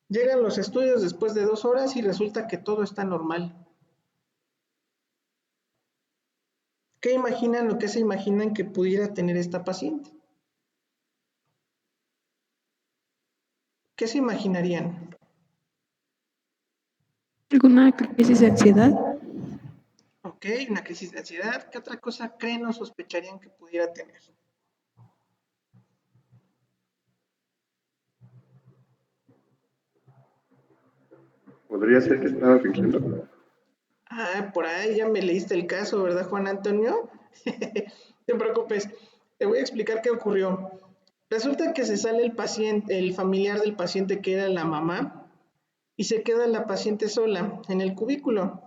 Llegan los estudios después de 2 horas y resulta que todo está normal. ¿Qué imaginan o qué se imaginan que pudiera tener esta paciente? ¿Qué se imaginarían? ¿Alguna crisis de ansiedad? Ok, una crisis de ansiedad. ¿Qué otra cosa creen o sospecharían que pudiera tener? ¿Podría ser que estaba fingiendo? Ah, por ahí ya me leíste el caso, ¿verdad, Juan Antonio? No te preocupes, te voy a explicar qué ocurrió. Resulta que se sale el paciente, el familiar del paciente que era la mamá, y se queda la paciente sola en el cubículo.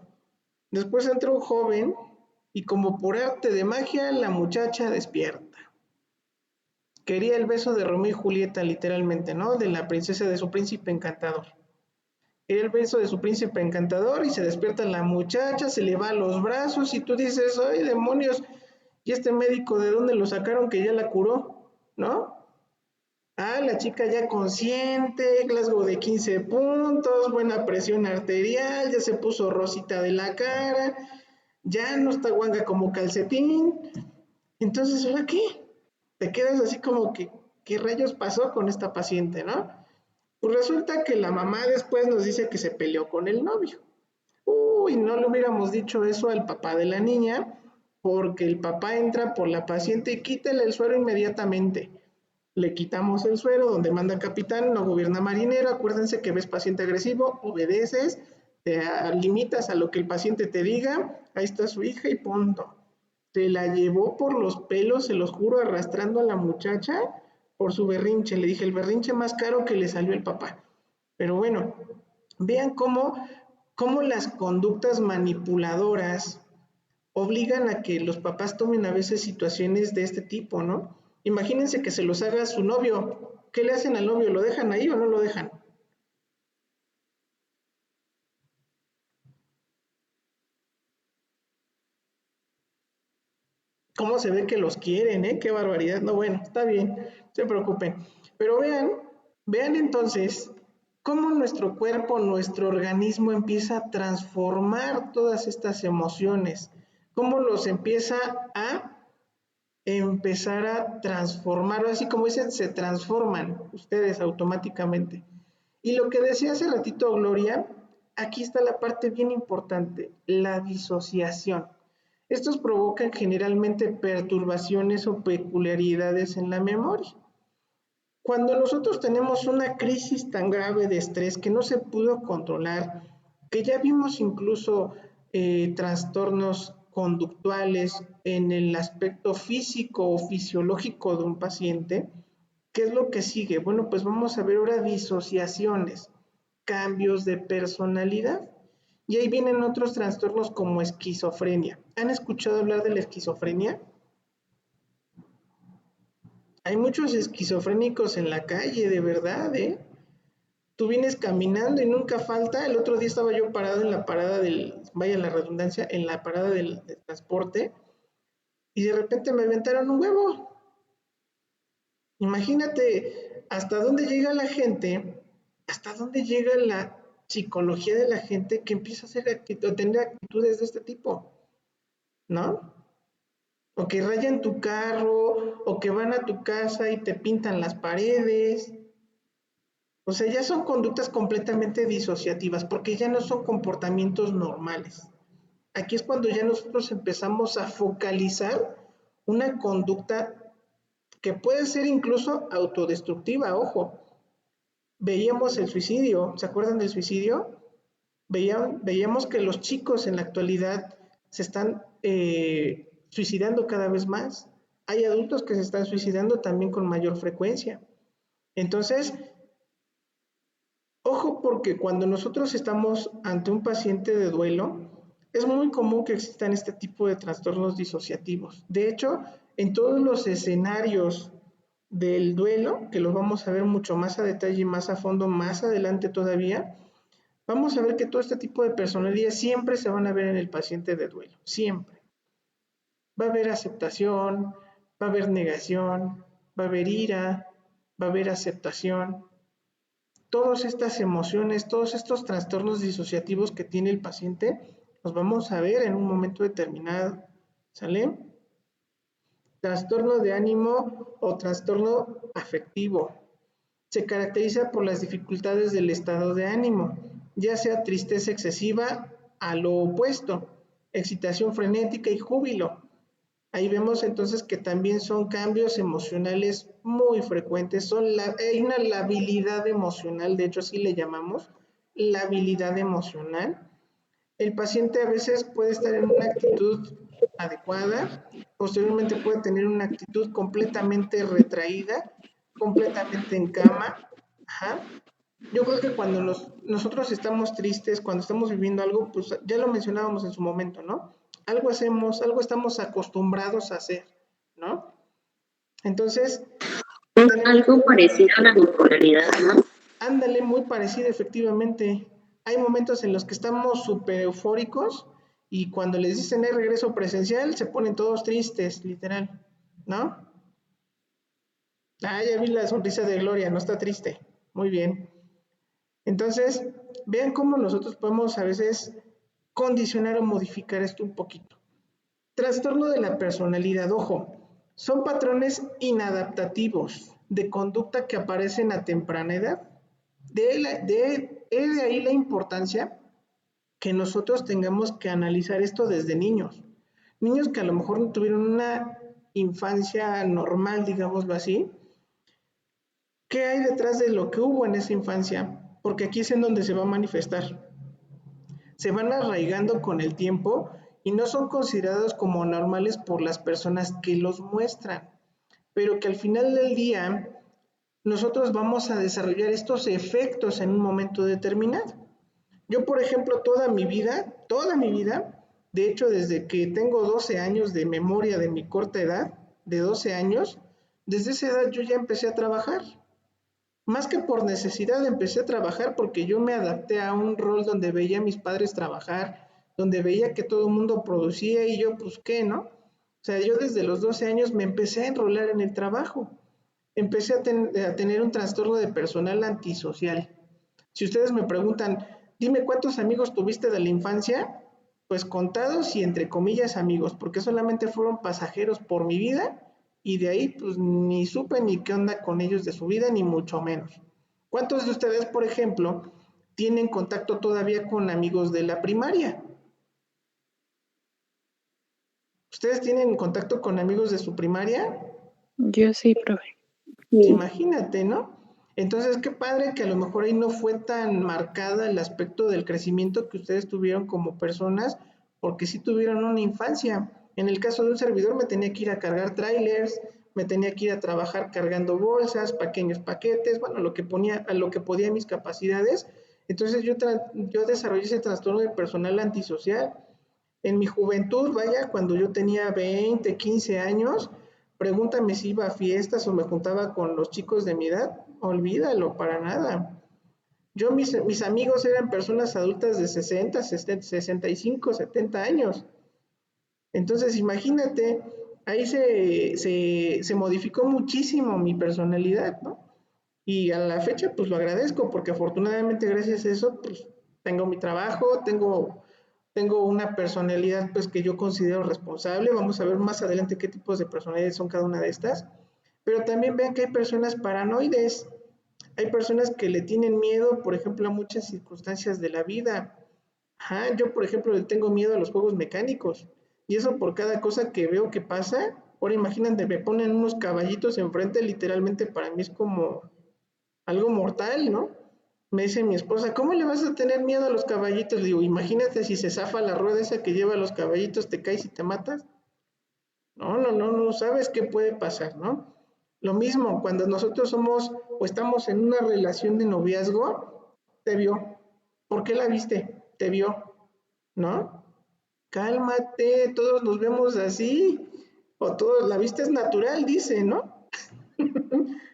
Después entra un joven y como por arte de magia la muchacha despierta. Quería el beso de Romeo y Julieta literalmente, ¿no? De la princesa de su príncipe encantador. quería el beso de su príncipe encantador y se despierta la muchacha, se le va a los brazos y tú dices, ¡ay, demonios! ¿Y este médico de dónde lo sacaron que ya la curó? ¿No? Ah, la chica ya consciente, Glasgow de 15 puntos, buena presión arterial, ya se puso rosita de la cara, ya no está guanga como calcetín. Entonces, ¿ahora qué? Te quedas así como que, ¿qué rayos pasó con esta paciente, no? Pues resulta que la mamá después nos dice que se peleó con el novio. Uy, no le hubiéramos dicho eso al papá de la niña, porque el papá entra por la paciente y quítale el suero inmediatamente. Le quitamos el suero, donde manda capitán, no gobierna marinero. Acuérdense que ves paciente agresivo, obedeces, te limitas a lo que el paciente te diga. Ahí está su hija y punto. Se la llevó por los pelos, se los juro, arrastrando a la muchacha por su berrinche. Le dije, el berrinche más caro que le salió el papá. Pero bueno, vean cómo las conductas manipuladoras obligan a que los papás tomen a veces situaciones de este tipo, ¿no? Imagínense que se los haga su novio. ¿Qué le hacen al novio? ¿Lo dejan ahí o no lo dejan? ¿Cómo se ve que los quieren, eh? Qué barbaridad. No, bueno, está bien, no se preocupen. Pero vean entonces cómo nuestro cuerpo, nuestro organismo empieza a transformar todas estas emociones, cómo los empieza a empezar a transformar, así como dicen, se transforman ustedes automáticamente. Y lo que decía hace ratito Gloria, aquí está la parte bien importante, la disociación. Estos provocan generalmente perturbaciones o peculiaridades en la memoria. Cuando nosotros tenemos una crisis tan grave de estrés que no se pudo controlar, que ya vimos incluso trastornos conductuales en el aspecto físico o fisiológico de un paciente, ¿qué es lo que sigue? Bueno, pues vamos a ver ahora disociaciones, cambios de personalidad. Y ahí vienen otros trastornos como esquizofrenia. ¿Han escuchado hablar de la esquizofrenia? Hay muchos esquizofrénicos en la calle, de verdad, ¿eh? Tú vienes caminando y nunca falta. El otro día estaba yo parado en la parada vaya la redundancia, en la parada del transporte y de repente me aventaron un huevo. Imagínate hasta dónde llega la gente, hasta dónde llega la psicología de la gente que empieza a tener actitudes de este tipo, ¿no? O que rayan tu carro, o que van a tu casa y te pintan las paredes. O sea, ya son conductas completamente disociativas, porque ya no son comportamientos normales. Aquí es cuando ya nosotros empezamos a focalizar una conducta que puede ser incluso autodestructiva, ojo. Veíamos el suicidio, ¿se acuerdan del suicidio? Veíamos que los chicos en la actualidad se están suicidando cada vez más. Hay adultos que se están suicidando también con mayor frecuencia. Entonces, ojo, porque cuando nosotros estamos ante un paciente de duelo, es muy común que existan este tipo de trastornos disociativos. De hecho, en todos los escenarios del duelo, que los vamos a ver mucho más a detalle y más a fondo más adelante todavía, vamos a ver que todo este tipo de personalidades siempre se van a ver en el paciente de duelo, siempre. Va a haber aceptación, va a haber negación, va a haber ira, va a haber aceptación. Todas estas emociones, todos estos trastornos disociativos que tiene el paciente, los vamos a ver en un momento determinado, ¿sale? Trastorno de ánimo o trastorno afectivo. Se caracteriza por las dificultades del estado de ánimo, ya sea tristeza excesiva a lo opuesto, excitación frenética y júbilo. Ahí vemos entonces que también son cambios emocionales muy frecuentes, hay una labilidad emocional, de hecho así le llamamos, labilidad emocional. El paciente a veces puede estar en una actitud adecuada, posteriormente puede tener una actitud completamente retraída, completamente en cama. Ajá. Yo creo que cuando nosotros estamos tristes, cuando estamos viviendo algo, pues ya lo mencionábamos en su momento, ¿no? Algo hacemos, algo estamos acostumbrados a hacer, ¿no? Entonces, algo parecido a la bipolaridad, ¿no? Ándale, muy parecido efectivamente. hay momentos en los que estamos súper eufóricos y cuando les dicen el regreso presencial se ponen todos tristes, literal, ¿no? Ah, ya vi la sonrisa de Gloria, no está triste. Muy bien. Entonces, vean cómo nosotros podemos a veces condicionar o modificar esto un poquito. Trastorno de la personalidad, ojo, son patrones inadaptativos de conducta que aparecen a temprana edad. De ahí la importancia que nosotros tengamos que analizar esto desde niños. Niños que a lo mejor no tuvieron una infancia normal, digámoslo así. ¿Qué hay detrás de lo que hubo en esa infancia? Porque aquí es en donde se va a manifestar. Se van arraigando con el tiempo y no son considerados como normales por las personas que los muestran, pero que al final del día nosotros vamos a desarrollar estos efectos en un momento determinado. Yo, por ejemplo, toda mi vida, de hecho desde que tengo 12 años de memoria de mi corta edad, de 12 años, desde esa edad yo ya empecé a trabajar. Más que por necesidad empecé a trabajar porque yo me adapté a un rol donde veía a mis padres trabajar, donde veía que todo el mundo producía y yo pues qué, ¿no? O sea, yo desde los 12 años me empecé a enrolar en el trabajo. Empecé a tener un trastorno de personal antisocial. Si ustedes me preguntan, dime cuántos amigos tuviste de la infancia, pues contados y entre comillas amigos, porque solamente fueron pasajeros por mi vida y de ahí pues ni supe ni qué onda con ellos de su vida, ni mucho menos. ¿Cuántos de ustedes, por ejemplo, tienen contacto todavía con amigos de la primaria? ¿Ustedes tienen contacto con amigos de su primaria? Yo sí, profe. Pues imagínate, ¿no? Entonces, qué padre que a lo mejor ahí no fue tan marcada el aspecto del crecimiento que ustedes tuvieron como personas, porque sí tuvieron una infancia. En el caso de un servidor me tenía que ir a cargar trailers, me tenía que ir a trabajar cargando bolsas, pequeños paquetes, bueno, a lo que podía mis capacidades. Entonces yo desarrollé ese trastorno de personal antisocial. En mi juventud, vaya, cuando yo tenía 20, 15 años, pregúntame si iba a fiestas o me juntaba con los chicos de mi edad, olvídalo, para nada. Mis amigos eran personas adultas de 60, 65, 70 años. Entonces, imagínate, ahí se modificó muchísimo mi personalidad, ¿no? Y a la fecha, pues lo agradezco, porque afortunadamente gracias a eso, pues tengo mi trabajo, tengo una personalidad pues que yo considero responsable. Vamos a ver más adelante qué tipos de personalidades son cada una de estas. Pero también vean que hay personas paranoides, hay personas que le tienen miedo, por ejemplo, a muchas circunstancias de la vida. Ajá, yo, por ejemplo, le tengo miedo a los juegos mecánicos. Y eso por cada cosa que veo que pasa. Ahora imagínate, me ponen unos caballitos enfrente, literalmente para mí es como algo mortal, ¿no? Me dice mi esposa, ¿cómo le vas a tener miedo a los caballitos? Le digo, imagínate si se zafa la rueda esa que lleva a los caballitos, te caes y te matas. No sabes qué puede pasar, ¿no? Lo mismo, cuando nosotros somos o estamos en una relación de noviazgo, te vio. ¿Por qué la viste? Te vio, ¿no? Cálmate, todos nos vemos así, o todos, la vista es natural, dice, ¿no?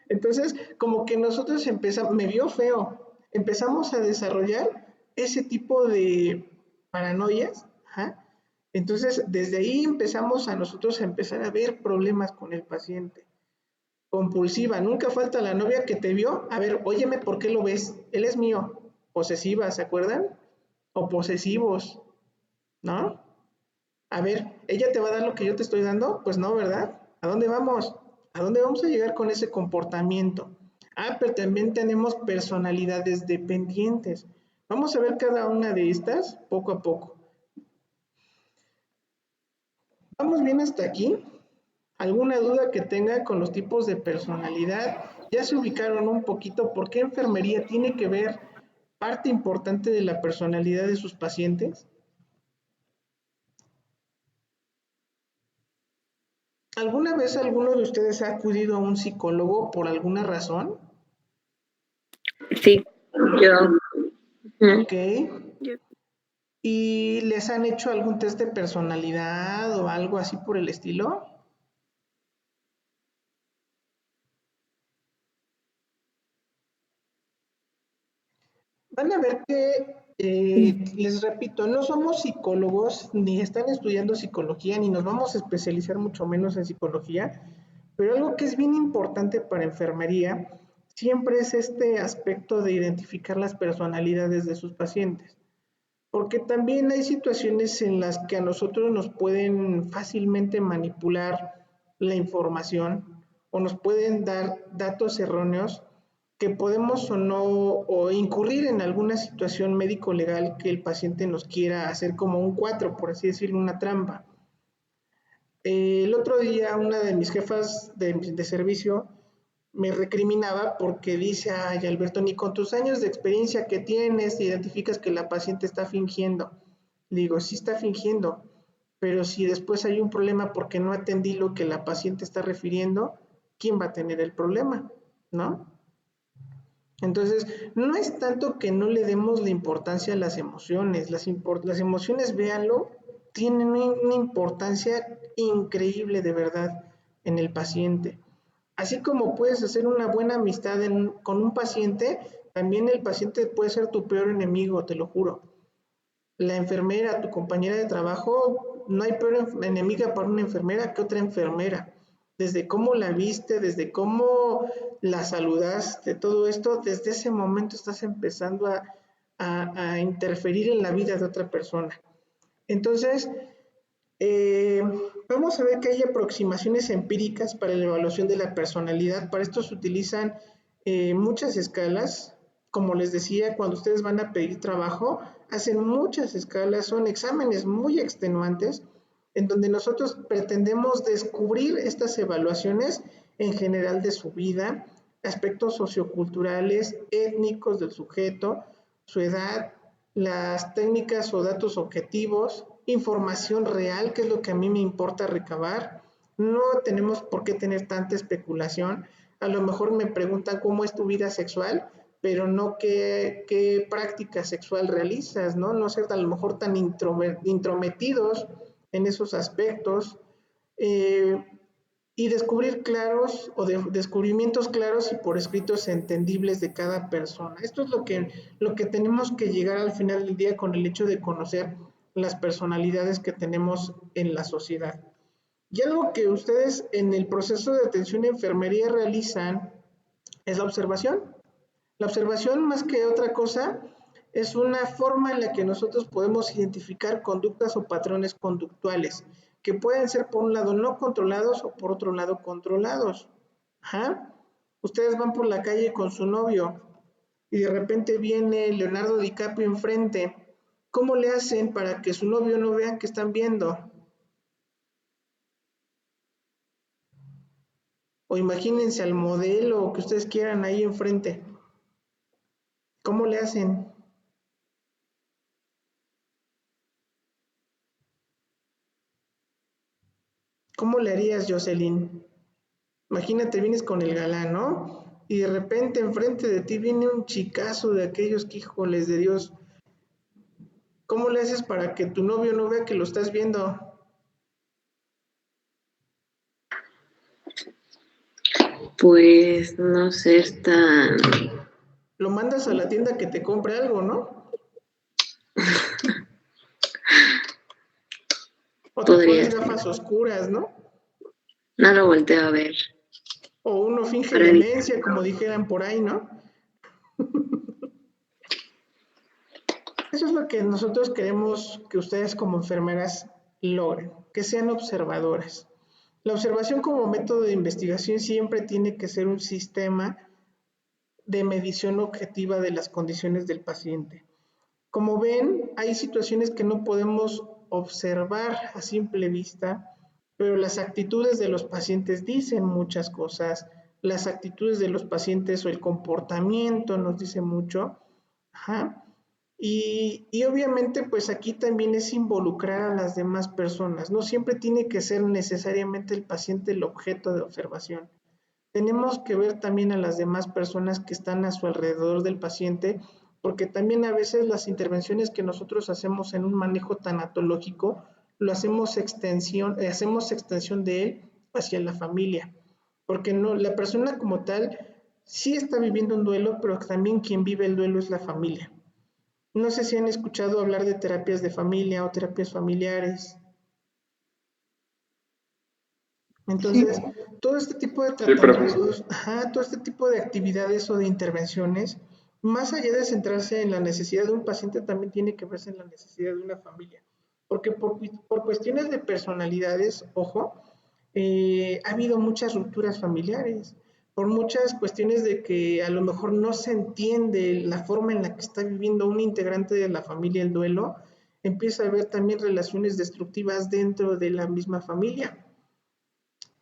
Entonces, como que nosotros empezamos, me vio feo, empezamos a desarrollar ese tipo de paranoias, ¿ja? Entonces, desde ahí empezamos a nosotros a empezar a ver problemas con el paciente. Compulsiva, nunca falta la novia que te vio, a ver, óyeme, ¿por qué lo ves? Él es mío. Posesiva, ¿se acuerdan? O posesivos, ¿no? A ver, ¿ella te va a dar lo que yo te estoy dando? Pues no, ¿verdad? ¿A dónde vamos? ¿A dónde vamos a llegar con ese comportamiento? Ah, pero también tenemos personalidades dependientes. Vamos a ver cada una de estas poco a poco. ¿Vamos bien hasta aquí? ¿Alguna duda que tengan con los tipos de personalidad? Ya se ubicaron un poquito por qué enfermería tiene que ver parte importante de la personalidad de sus pacientes. ¿Alguna vez alguno de ustedes ha acudido a un psicólogo por alguna razón? Sí. Yo. Ok. ¿Y les han hecho algún test de personalidad o algo así por el estilo? Van a ver que Les repito, no somos psicólogos, ni están estudiando psicología, ni nos vamos a especializar mucho menos en psicología, pero algo que es bien importante para enfermería siempre es este aspecto de identificar las personalidades de sus pacientes, porque también hay situaciones en las que a nosotros nos pueden fácilmente manipular la información o nos pueden dar datos erróneos que podemos o no, o incurrir en alguna situación médico-legal que el paciente nos quiera hacer como un 4, por así decirlo, una trampa. El otro día una de mis jefas de servicio me recriminaba porque dice, ay Alberto, ni con tus años de experiencia que tienes identificas que la paciente está fingiendo. Le digo, sí está fingiendo, pero si después hay un problema porque no atendí lo que la paciente está refiriendo, ¿quién va a tener el problema? ¿No? Entonces, no es tanto que no le demos la importancia a las emociones, las emociones, véanlo, tienen una importancia increíble de verdad en el paciente. Así como puedes hacer una buena amistad con un paciente, también el paciente puede ser tu peor enemigo, te lo juro. La enfermera, tu compañera de trabajo, no hay peor enemiga para una enfermera que otra enfermera. Desde cómo la viste, desde cómo la saludaste, todo esto, desde ese momento estás empezando a interferir en la vida de otra persona. Entonces, vamos a ver que hay aproximaciones empíricas para la evaluación de la personalidad. Para esto se utilizan muchas escalas. Como les decía, cuando ustedes van a pedir trabajo, hacen muchas escalas, son exámenes muy extenuantes, en donde nosotros pretendemos descubrir estas evaluaciones en general de su vida, aspectos socioculturales, étnicos del sujeto, su edad, las técnicas o datos objetivos, información real, que es lo que a mí me importa recabar. No tenemos por qué tener tanta especulación. A lo mejor me preguntan cómo es tu vida sexual, pero no qué práctica sexual realizas, ¿no? No ser a lo mejor tan intrometidos en esos aspectos. Y descubrir claros o descubrimientos claros y por escritos entendibles de cada persona. Esto es lo que tenemos que llegar al final del día con el hecho de conocer las personalidades que tenemos en la sociedad. Y algo que ustedes en el proceso de atención a enfermería realizan es la observación. La observación, más que otra cosa, es una forma en la que nosotros podemos identificar conductas o patrones conductuales que pueden ser por un lado no controlados o por otro lado controlados. Ajá. Ustedes van por la calle con su novio y de repente viene Leonardo DiCaprio enfrente. ¿Cómo le hacen para que su novio no vea que están viendo? O imagínense al modelo que ustedes quieran ahí enfrente. ¿Cómo le hacen? ¿Cómo le harías, Jocelyn? Imagínate, vienes con el galán, ¿no? Y de repente enfrente de ti viene un chicazo de aquellos que, híjoles de Dios, ¿cómo le haces para que tu novio no vea que lo estás viendo? Pues no ser tan... Lo mandas a la tienda que te compre algo, ¿no? O te pones gafas oscuras, ¿no? No lo volteo a ver. O uno finge Para demencia, como dijeran por ahí, ¿no? Eso es lo que nosotros queremos que ustedes como enfermeras logren, que sean observadoras. La observación como método de investigación siempre tiene que ser un sistema de medición objetiva de las condiciones del paciente. Como ven, hay situaciones que no podemos observar a simple vista, pero las actitudes de los pacientes dicen muchas cosas. Las actitudes de los pacientes o el comportamiento nos dice mucho. Ajá. Y obviamente pues aquí también es involucrar a las demás personas. No siempre tiene que ser necesariamente el paciente el objeto de observación. Tenemos que ver también a las demás personas que están a su alrededor del paciente, porque también a veces las intervenciones que nosotros hacemos en un manejo tanatológico, lo hacemos extensión de él hacia la familia, porque no, la persona como tal sí está viviendo un duelo, pero también quien vive el duelo es la familia. No sé si han escuchado hablar de terapias de familia o terapias familiares. Entonces, todo este tipo de tratamientos, todo este tipo de actividades o de intervenciones, más allá de centrarse en la necesidad de un paciente, también tiene que verse en la necesidad de una familia. Porque por cuestiones de personalidades, ojo, ha habido muchas rupturas familiares, por muchas cuestiones de que a lo mejor no se entiende la forma en la que está viviendo un integrante de la familia el duelo, empieza a haber también relaciones destructivas dentro de la misma familia.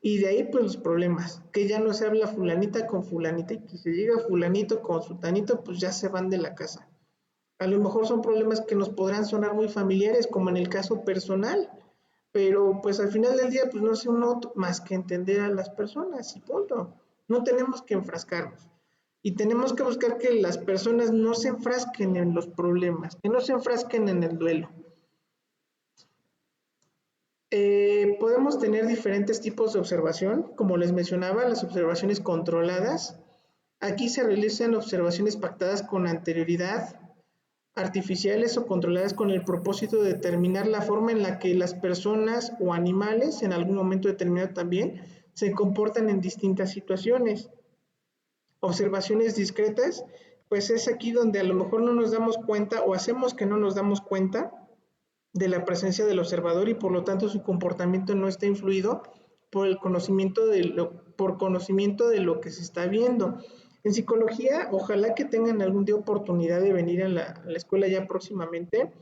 Y de ahí pues los problemas, que ya no se habla fulanita con fulanita y que se llega fulanito con sutanito, pues ya se van de la casa. A lo mejor son problemas que nos podrán sonar muy familiares, como en el caso personal, pero pues al final del día pues no hace uno más que entender a las personas y punto. No tenemos que enfrascarnos y tenemos que buscar que las personas no se enfrasquen en los problemas, que no se enfrasquen en el duelo. Podemos tener diferentes tipos de observación, como les mencionaba, las observaciones controladas. Aquí se realizan observaciones pactadas con anterioridad, artificiales o controladas con el propósito de determinar la forma en la que las personas o animales, en algún momento determinado también, se comportan en distintas situaciones. Observaciones discretas, pues es aquí donde a lo mejor no nos damos cuenta o hacemos que no nos damos cuenta de la presencia del observador y por lo tanto su comportamiento no está influido por el conocimiento de lo que se está viendo. En psicología, ojalá que tengan algún día oportunidad de venir a la escuela ya próximamente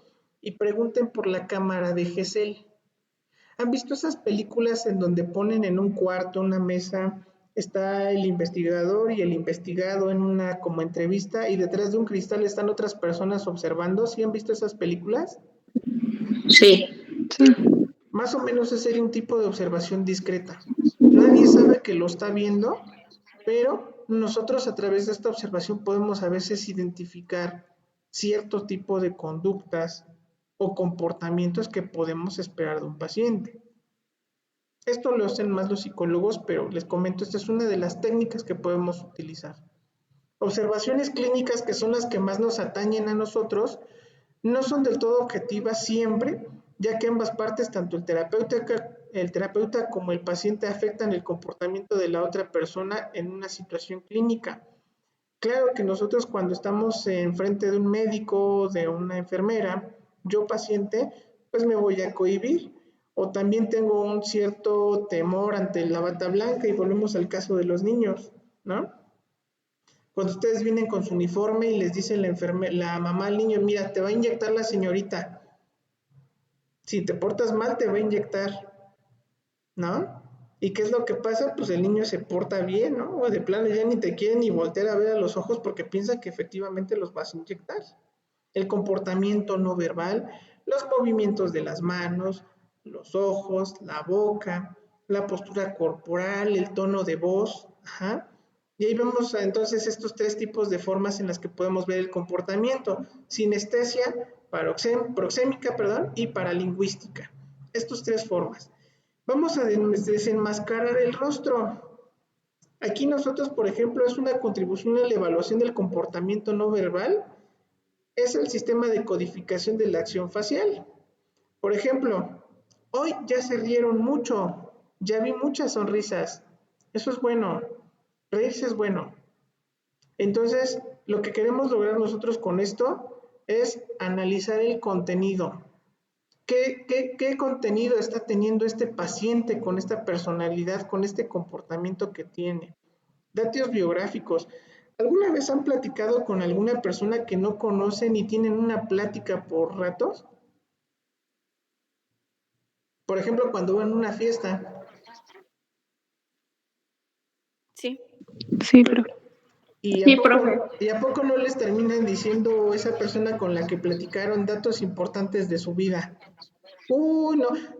y pregunten por la cámara de Gesell. ¿Han visto esas películas en donde ponen en un cuarto, una mesa, está el investigador y el investigado en una como entrevista y detrás de un cristal están otras personas observando? ¿Sí han visto esas películas? Sí. Más o menos ese sería un tipo de observación discreta. Nadie sabe que lo está viendo, pero nosotros a través de esta observación podemos a veces identificar cierto tipo de conductas o comportamientos que podemos esperar de un paciente. Esto lo hacen más los psicólogos, pero les comento, esta es una de las técnicas que podemos utilizar. Observaciones clínicas, que son las que más nos atañen a nosotros, no son del todo objetivas siempre, ya que ambas partes, tanto el terapeuta como el paciente, afectan el comportamiento de la otra persona en una situación clínica. Claro que nosotros cuando estamos enfrente de un médico, de una enfermera, yo paciente, pues me voy a cohibir, o también tengo un cierto temor ante la bata blanca, y volvemos al caso de los niños, ¿no? Cuando ustedes vienen con su uniforme y les dice la mamá al niño, mira, te va a inyectar la señorita. Si te portas mal, te va a inyectar, ¿no? ¿Y qué es lo que pasa? Pues el niño se porta bien, ¿no? O de plano ya ni te quiere ni voltear a ver a los ojos porque piensa que efectivamente los vas a inyectar. El comportamiento no verbal, los movimientos de las manos, los ojos, la boca, la postura corporal, el tono de voz, ajá. Y ahí vemos entonces estos tres tipos de formas en las que podemos ver el comportamiento: sinestesia, proxémica, y paralingüística. Estas tres formas. Vamos a desenmascarar el rostro. Aquí nosotros, por ejemplo, es una contribución a la evaluación del comportamiento no verbal, es el sistema de codificación de la acción facial. Por ejemplo, hoy ya se rieron mucho, ya vi muchas sonrisas. Eso es bueno, reírse es bueno. Entonces, lo que queremos lograr nosotros con esto es analizar el contenido. ¿Qué contenido está teniendo este paciente con esta personalidad, con este comportamiento que tiene? Datos biográficos. ¿Alguna vez han platicado con alguna persona que no conocen y tienen una plática por ratos? Por ejemplo, cuando van a una fiesta. Sí. Sí, profe. ¿Y a poco no les terminan diciendo esa persona con la que platicaron datos importantes de su vida? No,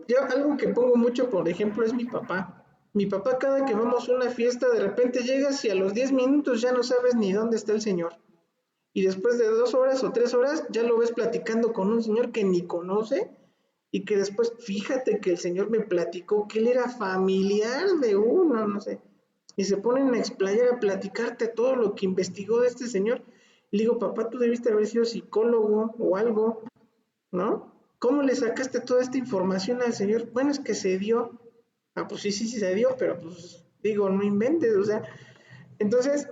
yo algo que pongo mucho, por ejemplo, es mi papá. Mi papá, cada que vamos a una fiesta, de repente llegas y a los 10 minutos ya no sabes ni dónde está el señor. Y después de 2 horas o 3 horas ya lo ves platicando con un señor que ni conoce y que después, fíjate que el señor me platicó que él era familiar de uno, no sé. Y se ponen a explayar, a platicarte todo lo que investigó de este señor. Le digo, papá, tú debiste haber sido psicólogo o algo, ¿no? ¿Cómo le sacaste toda esta información al señor? Bueno, es que se dio. Ah, pues sí se dio, pero pues digo, no inventes, o sea. Entonces,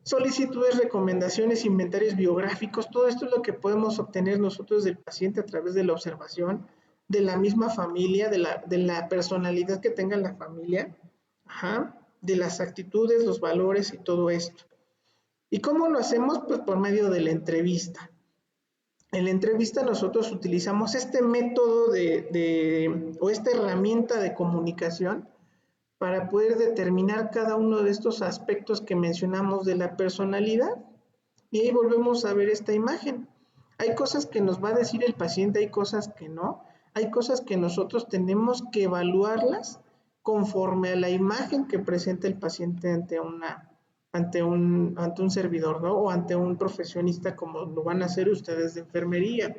solicitudes, recomendaciones, inventarios biográficos, todo esto es lo que podemos obtener nosotros del paciente a través de la observación, de la misma familia, de la personalidad que tenga la familia, ajá, de las actitudes, los valores y todo esto. ¿Y cómo lo hacemos? Pues por medio de la entrevista. En la entrevista nosotros utilizamos este método o esta herramienta de comunicación para poder determinar cada uno de estos aspectos que mencionamos de la personalidad. Y ahí volvemos a ver esta imagen. Hay cosas que nos va a decir el paciente, hay cosas que no. Hay cosas que nosotros tenemos que evaluarlas conforme a la imagen que presenta el paciente ante un servidor, ¿no? O ante un profesionista como lo van a hacer ustedes de enfermería.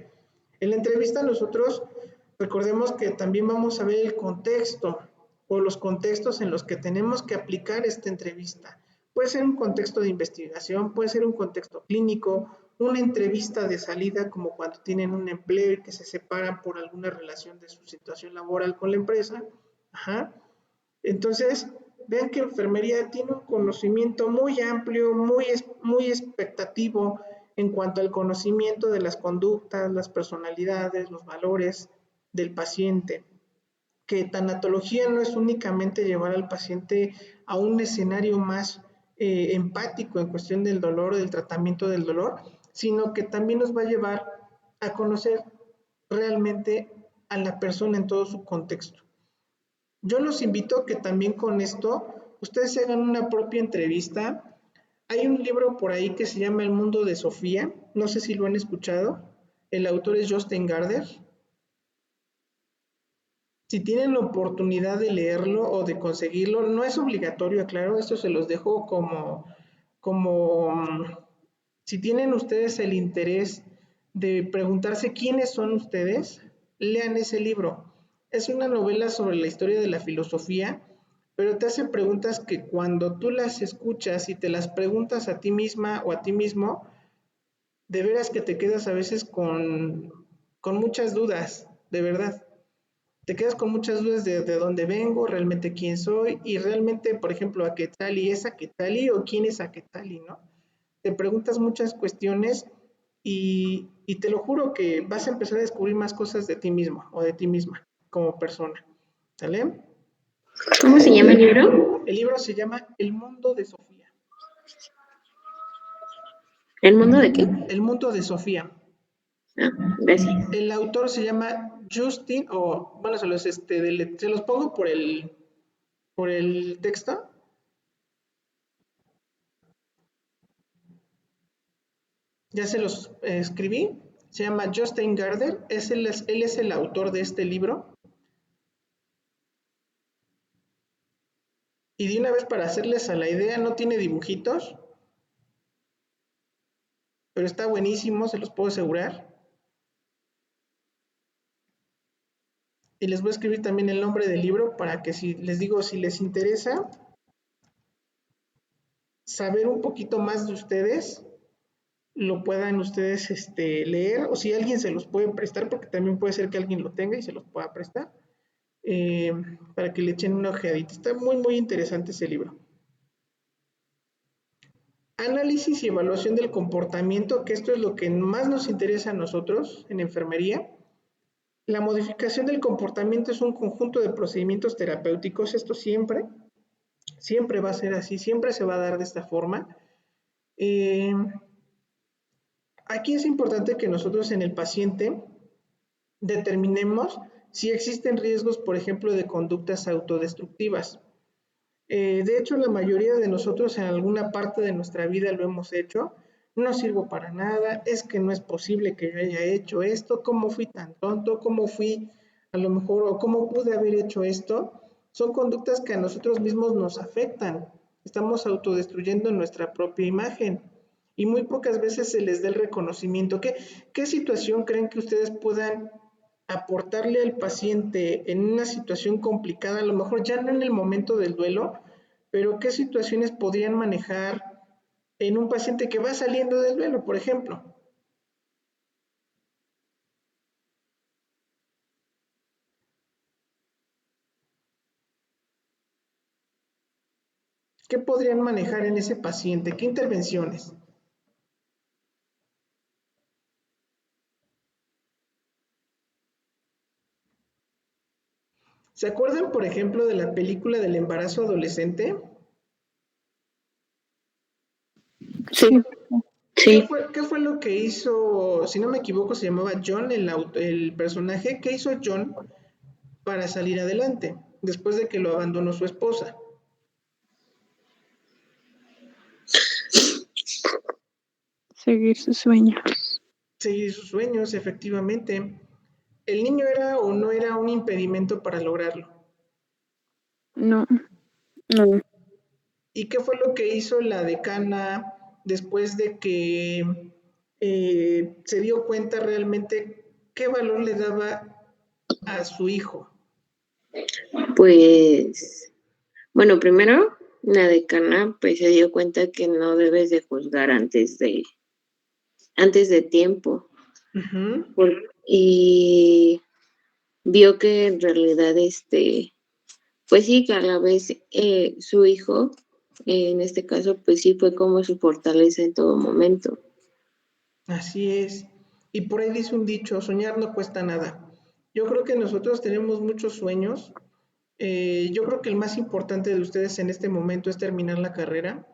En la entrevista nosotros recordemos que también vamos a ver el contexto o los contextos en los que tenemos que aplicar esta entrevista. Puede ser un contexto de investigación, puede ser un contexto clínico, una entrevista de salida como cuando tienen un empleo y que se separan por alguna relación de su situación laboral con la empresa. Ajá. Entonces, vean que enfermería tiene un conocimiento muy amplio, muy expectativo en cuanto al conocimiento de las conductas, las personalidades, los valores del paciente. Que tanatología no es únicamente llevar al paciente a un escenario más empático en cuestión del dolor, del tratamiento del dolor, sino que también nos va a llevar a conocer realmente a la persona en todo su contexto. Yo los invito a que también con esto ustedes se hagan una propia entrevista. Hay un libro por ahí que se llama El mundo de Sofía, no sé si lo han escuchado, el autor es Jostein Gaarder. Si tienen la oportunidad de leerlo o de conseguirlo, no es obligatorio, aclaro, esto se los dejo si tienen ustedes el interés de preguntarse quiénes son ustedes, lean ese libro. Es una novela sobre la historia de la filosofía, pero te hace preguntas que cuando tú las escuchas y te las preguntas a ti misma o a ti mismo, de veras que te quedas a veces con muchas dudas, de verdad. Te quedas con muchas dudas de dónde vengo, realmente quién soy y realmente, por ejemplo, Aquetali, ¿es Aquetali o quién es Aquetali, no? Te preguntas muchas cuestiones y te lo juro que vas a empezar a descubrir más cosas de ti mismo o de ti misma como persona, ¿sale? ¿Cómo se llama el libro? El libro se llama El mundo de Sofía. ¿El mundo de qué? El mundo de Sofía. Ah, gracias. El autor se llama Justin, o bueno, se los pongo por el texto. Ya se los escribí. Se llama Jostein Gaarder. Él es el autor de este libro. Y de una vez para hacerles a la idea, no tiene dibujitos, pero está buenísimo, se los puedo asegurar. Y les voy a escribir también el nombre del libro para que si les interesa saber un poquito más de ustedes, lo puedan ustedes leer, o si alguien se los puede prestar, porque también puede ser que alguien lo tenga y se los pueda prestar, para que le echen una ojeadita. Está muy, muy interesante ese libro. Análisis y evaluación del comportamiento, que esto es lo que más nos interesa a nosotros en enfermería. La modificación del comportamiento es un conjunto de procedimientos terapéuticos, esto siempre va a ser así, siempre se va a dar de esta forma. Aquí es importante que nosotros en el paciente determinemos si existen riesgos, por ejemplo, de conductas autodestructivas. De hecho, la mayoría de nosotros en alguna parte de nuestra vida lo hemos hecho. No sirvo para nada, es que no es posible que yo haya hecho esto, cómo fui tan tonto, cómo fui a lo mejor o cómo pude haber hecho esto. Son conductas que a nosotros mismos nos afectan. Estamos autodestruyendo nuestra propia imagen y muy pocas veces se les da el reconocimiento. ¿Qué situación creen que ustedes puedan aportarle al paciente en una situación complicada, a lo mejor ya no en el momento del duelo, pero qué situaciones podrían manejar en un paciente que va saliendo del duelo, por ejemplo. ¿Qué podrían manejar en ese paciente? ¿Qué intervenciones? ¿Se acuerdan, por ejemplo, de la película del embarazo adolescente? Sí, ¿Qué fue lo que hizo, si no me equivoco, se llamaba John, el personaje? ¿Qué hizo John para salir adelante después de que lo abandonó su esposa? Seguir sus sueños. Seguir sus sueños, efectivamente. ¿El niño era o no era un impedimento para lograrlo? No, no. ¿Y qué fue lo que hizo la decana después de que se dio cuenta realmente qué valor le daba a su hijo? Pues, bueno, primero, la decana pues se dio cuenta que no debes de juzgar antes de tiempo. Ujú. Y vio que en realidad, pues sí, que a la vez su hijo, en este caso, pues sí fue como su fortaleza en todo momento. Así es. Y por ahí dice un dicho, soñar no cuesta nada. Yo creo que nosotros tenemos muchos sueños. Yo creo que el más importante de ustedes en este momento es terminar la carrera.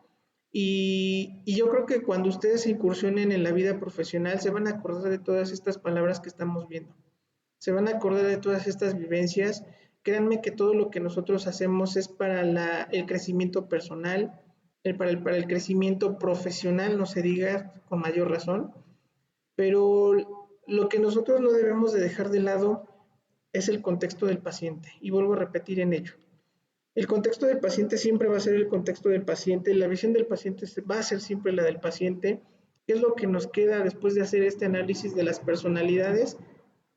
Y yo creo que cuando ustedes incursionen en la vida profesional se van a acordar de todas estas palabras que estamos viendo. Se van a acordar de todas estas vivencias. Créanme que todo lo que nosotros hacemos es para el crecimiento personal, para el crecimiento profesional, no se diga con mayor razón. Pero lo que nosotros no debemos de dejar de lado es el contexto del paciente. Y vuelvo a repetir en ello. El contexto del paciente siempre va a ser el contexto del paciente, la visión del paciente va a ser siempre la del paciente. ¿Qué es lo que nos queda después de hacer este análisis de las personalidades?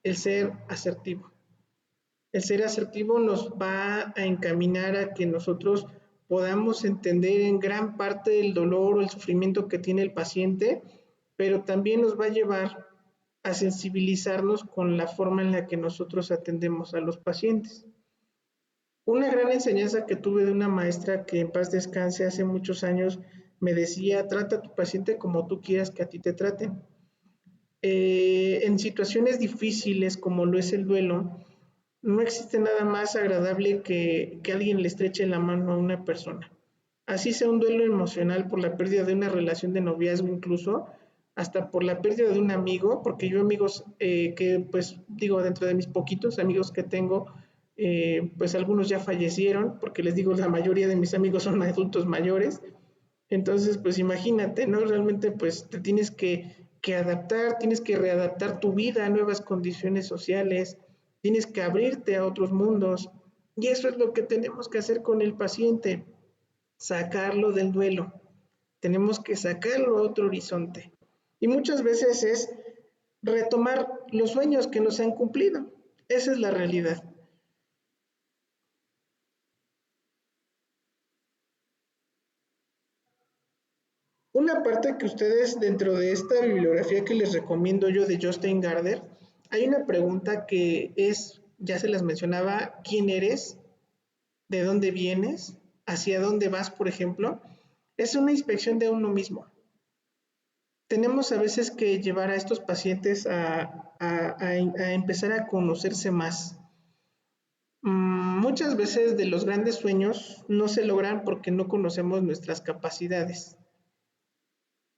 El ser asertivo. El ser asertivo nos va a encaminar a que nosotros podamos entender en gran parte el dolor o el sufrimiento que tiene el paciente, pero también nos va a llevar a sensibilizarnos con la forma en la que nosotros atendemos a los pacientes. Una gran enseñanza que tuve de una maestra que en paz descanse hace muchos años me decía, trata a tu paciente como tú quieras que a ti te traten. En situaciones difíciles como lo es el duelo, no existe nada más agradable que alguien le estreche la mano a una persona. Así sea un duelo emocional por la pérdida de una relación de noviazgo incluso, hasta por la pérdida de un amigo, porque yo amigos que pues digo dentro de mis poquitos amigos que tengo, pues algunos ya fallecieron, porque les digo la mayoría de mis amigos son adultos mayores, entonces, pues imagínate, ¿no? Realmente, pues te tienes que adaptar, tienes que readaptar tu vida a nuevas condiciones sociales, tienes que abrirte a otros mundos. Y eso es lo que tenemos que hacer con el paciente, sacarlo del duelo. Tenemos que sacarlo a otro horizonte. Y muchas veces es retomar los sueños que nos han cumplido. Esa es la realidad. Una parte que ustedes dentro de esta bibliografía que les recomiendo yo de Justin Gardner, hay una pregunta que es, ya se las mencionaba, ¿quién eres? ¿De dónde vienes? ¿Hacia dónde vas, por ejemplo? Es una inspección de uno mismo. Tenemos a veces que llevar a estos pacientes a empezar a conocerse más. Muchas veces de los grandes sueños no se logran porque no conocemos nuestras capacidades.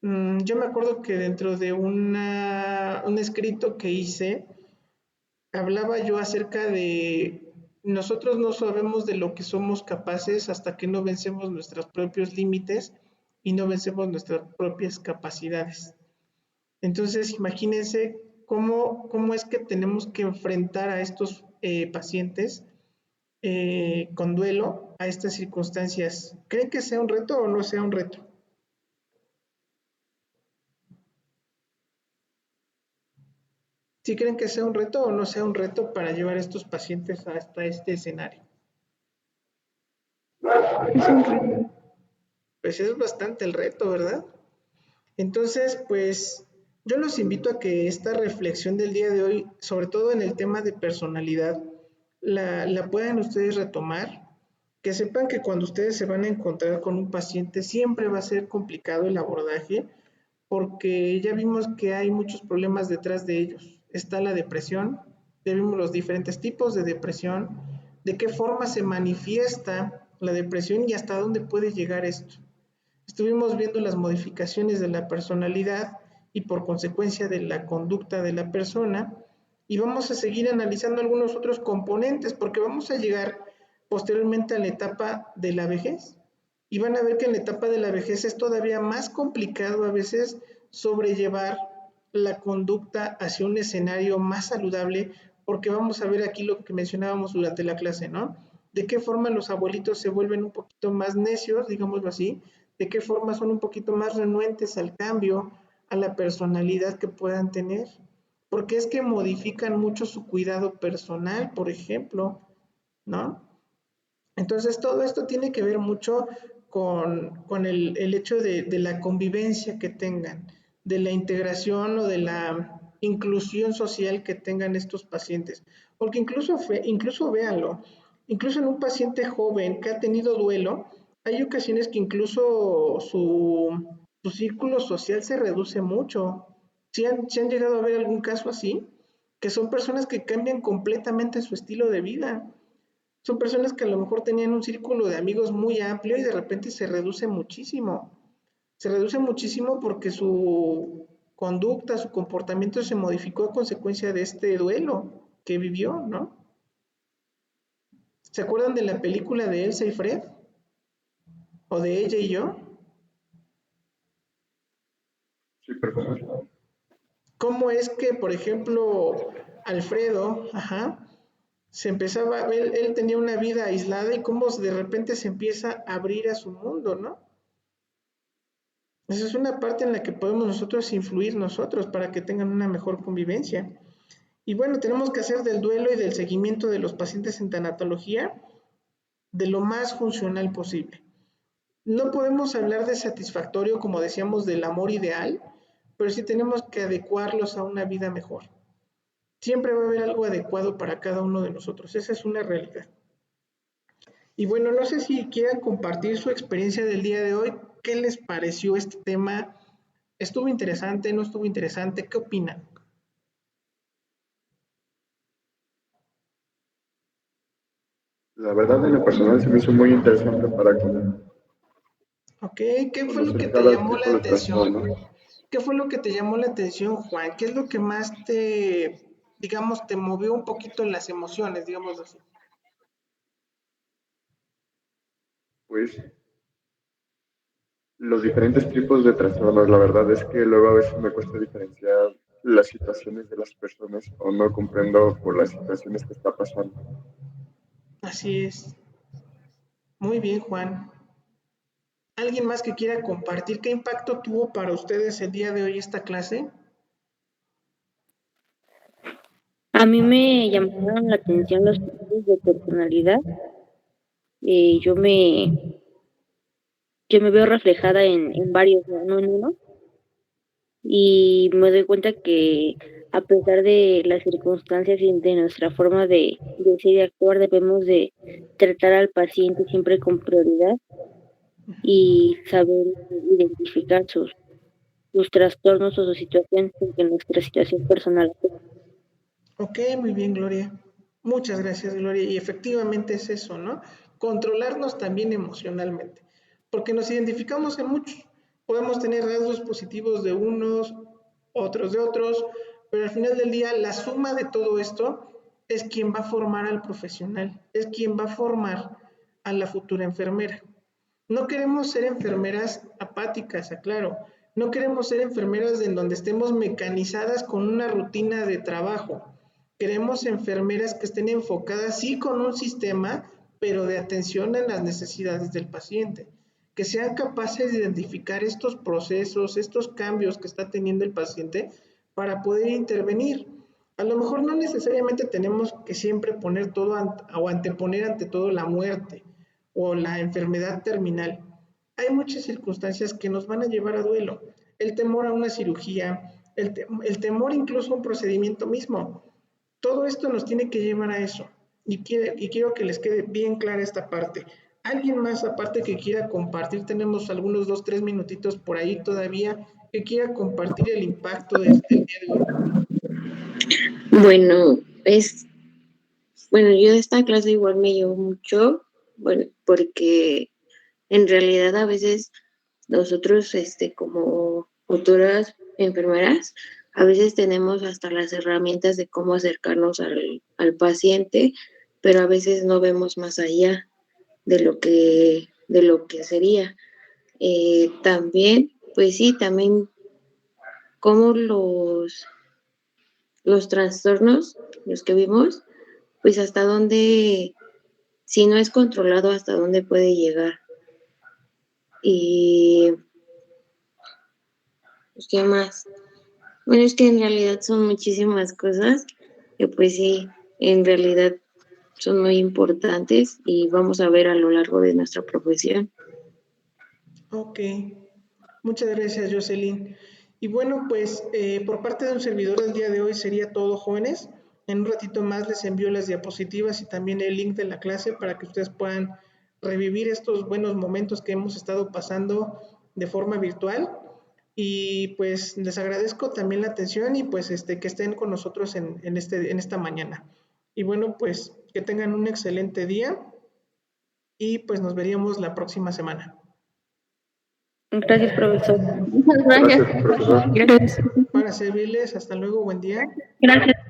Yo me acuerdo que dentro de un escrito que hice, hablaba yo acerca de nosotros no sabemos de lo que somos capaces hasta que no vencemos nuestros propios límites y no vencemos nuestras propias capacidades. Entonces, imagínense cómo es que tenemos que enfrentar a estos pacientes con duelo a estas circunstancias. ¿Creen que sea un reto o no sea un reto? ¿Sí creen que sea un reto o no sea un reto para llevar a estos pacientes hasta este escenario? es un reto. Pues es bastante el reto, ¿verdad? Entonces, pues yo los invito a que esta reflexión del día de hoy, sobre todo en el tema de personalidad, la puedan ustedes retomar, que sepan que cuando ustedes se van a encontrar con un paciente siempre va a ser complicado el abordaje, porque ya vimos que hay muchos problemas detrás de ellos. Está la depresión, ya vimos los diferentes tipos de depresión, de qué forma se manifiesta la depresión y hasta dónde puede llegar esto. Estuvimos viendo las modificaciones de la personalidad y por consecuencia de la conducta de la persona, y vamos a seguir analizando algunos otros componentes porque vamos a llegar posteriormente a la etapa de la vejez, y van a ver que en la etapa de la vejez es todavía más complicado a veces sobrellevar la conducta hacia un escenario más saludable, porque vamos a ver aquí lo que mencionábamos durante la clase, ¿no? De qué forma los abuelitos se vuelven un poquito más necios, digámoslo así, de qué forma son un poquito más renuentes al cambio, a la personalidad que puedan tener, porque es que modifican mucho su cuidado personal, por ejemplo, ¿no? Entonces todo esto tiene que ver mucho con el hecho de la convivencia que tengan, de la integración o de la inclusión social que tengan estos pacientes. Porque incluso véanlo, incluso en un paciente joven que ha tenido duelo, hay ocasiones que incluso su círculo social se reduce mucho. Si han llegado a ver algún caso así, que son personas que cambian completamente su estilo de vida. Son personas que a lo mejor tenían un círculo de amigos muy amplio y de repente se reduce muchísimo. Se reduce muchísimo porque su conducta, su comportamiento se modificó a consecuencia de este duelo que vivió, ¿no? ¿Se acuerdan de la película de Elsa y Fred? ¿O de Ella y yo? Sí, profesor. ¿Cómo es que, por ejemplo, Alfredo, se empezaba, él tenía una vida aislada y cómo de repente se empieza a abrir a su mundo, ¿no? Esa es una parte en la que podemos nosotros influir nosotros para que tengan una mejor convivencia. Y bueno, tenemos que hacer del duelo y del seguimiento de los pacientes en tanatología de lo más funcional posible. No podemos hablar de satisfactorio, como decíamos, del amor ideal, pero sí tenemos que adecuarlos a una vida mejor. Siempre va a haber algo adecuado para cada uno de nosotros, esa es una realidad. Y bueno, no sé si quieran compartir su experiencia del día de hoy, ¿qué les pareció este tema? ¿Estuvo interesante? ¿No estuvo interesante? ¿Qué opinan? La verdad, en lo personal se me hizo muy interesante para Ok, ¿qué fue lo que conocer te cada llamó la tipo de atención? trastorno. ¿Qué fue lo que te llamó la atención, Juan? ¿Qué es lo que más te, digamos, te movió un poquito en las emociones, digamos así? Pues los diferentes tipos de trastornos, la verdad es que luego a veces me cuesta diferenciar las situaciones de las personas o no comprendo por las situaciones que está pasando. Así es. Muy bien, Juan. ¿Alguien más que quiera compartir qué impacto tuvo para ustedes el día de hoy esta clase? A mí me llamaron la atención los tipos de personalidad. Eh, yo me, yo me veo reflejada en varios, no en uno, y me doy cuenta que a pesar de las circunstancias y de nuestra forma de ser y actuar, debemos de tratar al paciente siempre con prioridad y saber identificar sus trastornos o sus situaciones que nuestra situación personal. Ok, muy bien, Gloria. Muchas gracias, Gloria. Y efectivamente es eso, ¿no? Controlarnos también emocionalmente, porque nos identificamos en muchos. Podemos tener rasgos positivos de unos, otros de otros, pero al final del día la suma de todo esto es quien va a formar al profesional, es quien va a formar a la futura enfermera. No queremos ser enfermeras apáticas, aclaro. No queremos ser enfermeras en donde estemos mecanizadas con una rutina de trabajo. Queremos enfermeras que estén enfocadas, sí, con un sistema, pero de atención a las necesidades del paciente. Que sean capaces de identificar estos procesos, estos cambios que está teniendo el paciente para poder intervenir. A lo mejor no necesariamente tenemos que siempre poner todo o anteponer ante todo la muerte o la enfermedad terminal. Hay muchas circunstancias que nos van a llevar a duelo. el temor a una cirugía, el temor incluso a un procedimiento mismo. Todo esto nos tiene que llevar a eso. Y quiero que les quede bien clara esta parte. ¿Alguien más aparte que quiera compartir? Tenemos algunos 2-3 minutitos por ahí todavía que quiera compartir el impacto de este día de hoy. Bueno, yo de esta clase igual me llevo mucho, bueno, porque en realidad a veces nosotros, como futuras enfermeras, a veces tenemos hasta las herramientas de cómo acercarnos al paciente, pero a veces no vemos más allá de lo que sería. También, pues sí, también como los trastornos, los que vimos, pues hasta dónde, si no es controlado, hasta dónde puede llegar. Y pues, ¿qué más? Bueno, es que en realidad son muchísimas cosas que pues sí, en realidad son muy importantes y vamos a ver a lo largo de nuestra profesión. Ok, muchas gracias, Jocelyn. Y bueno, pues por parte de un servidor del día de hoy sería todo, jóvenes. En un ratito más les envío las diapositivas y también el link de la clase para que ustedes puedan revivir estos buenos momentos que hemos estado pasando de forma virtual. Y pues les agradezco también la atención y pues que estén con nosotros en esta mañana. Y bueno, pues que tengan un excelente día y pues nos veríamos la próxima semana. Gracias, profesor. Muchas gracias. Gracias, profesor. Gracias. Para servirles, hasta luego, buen día. Gracias.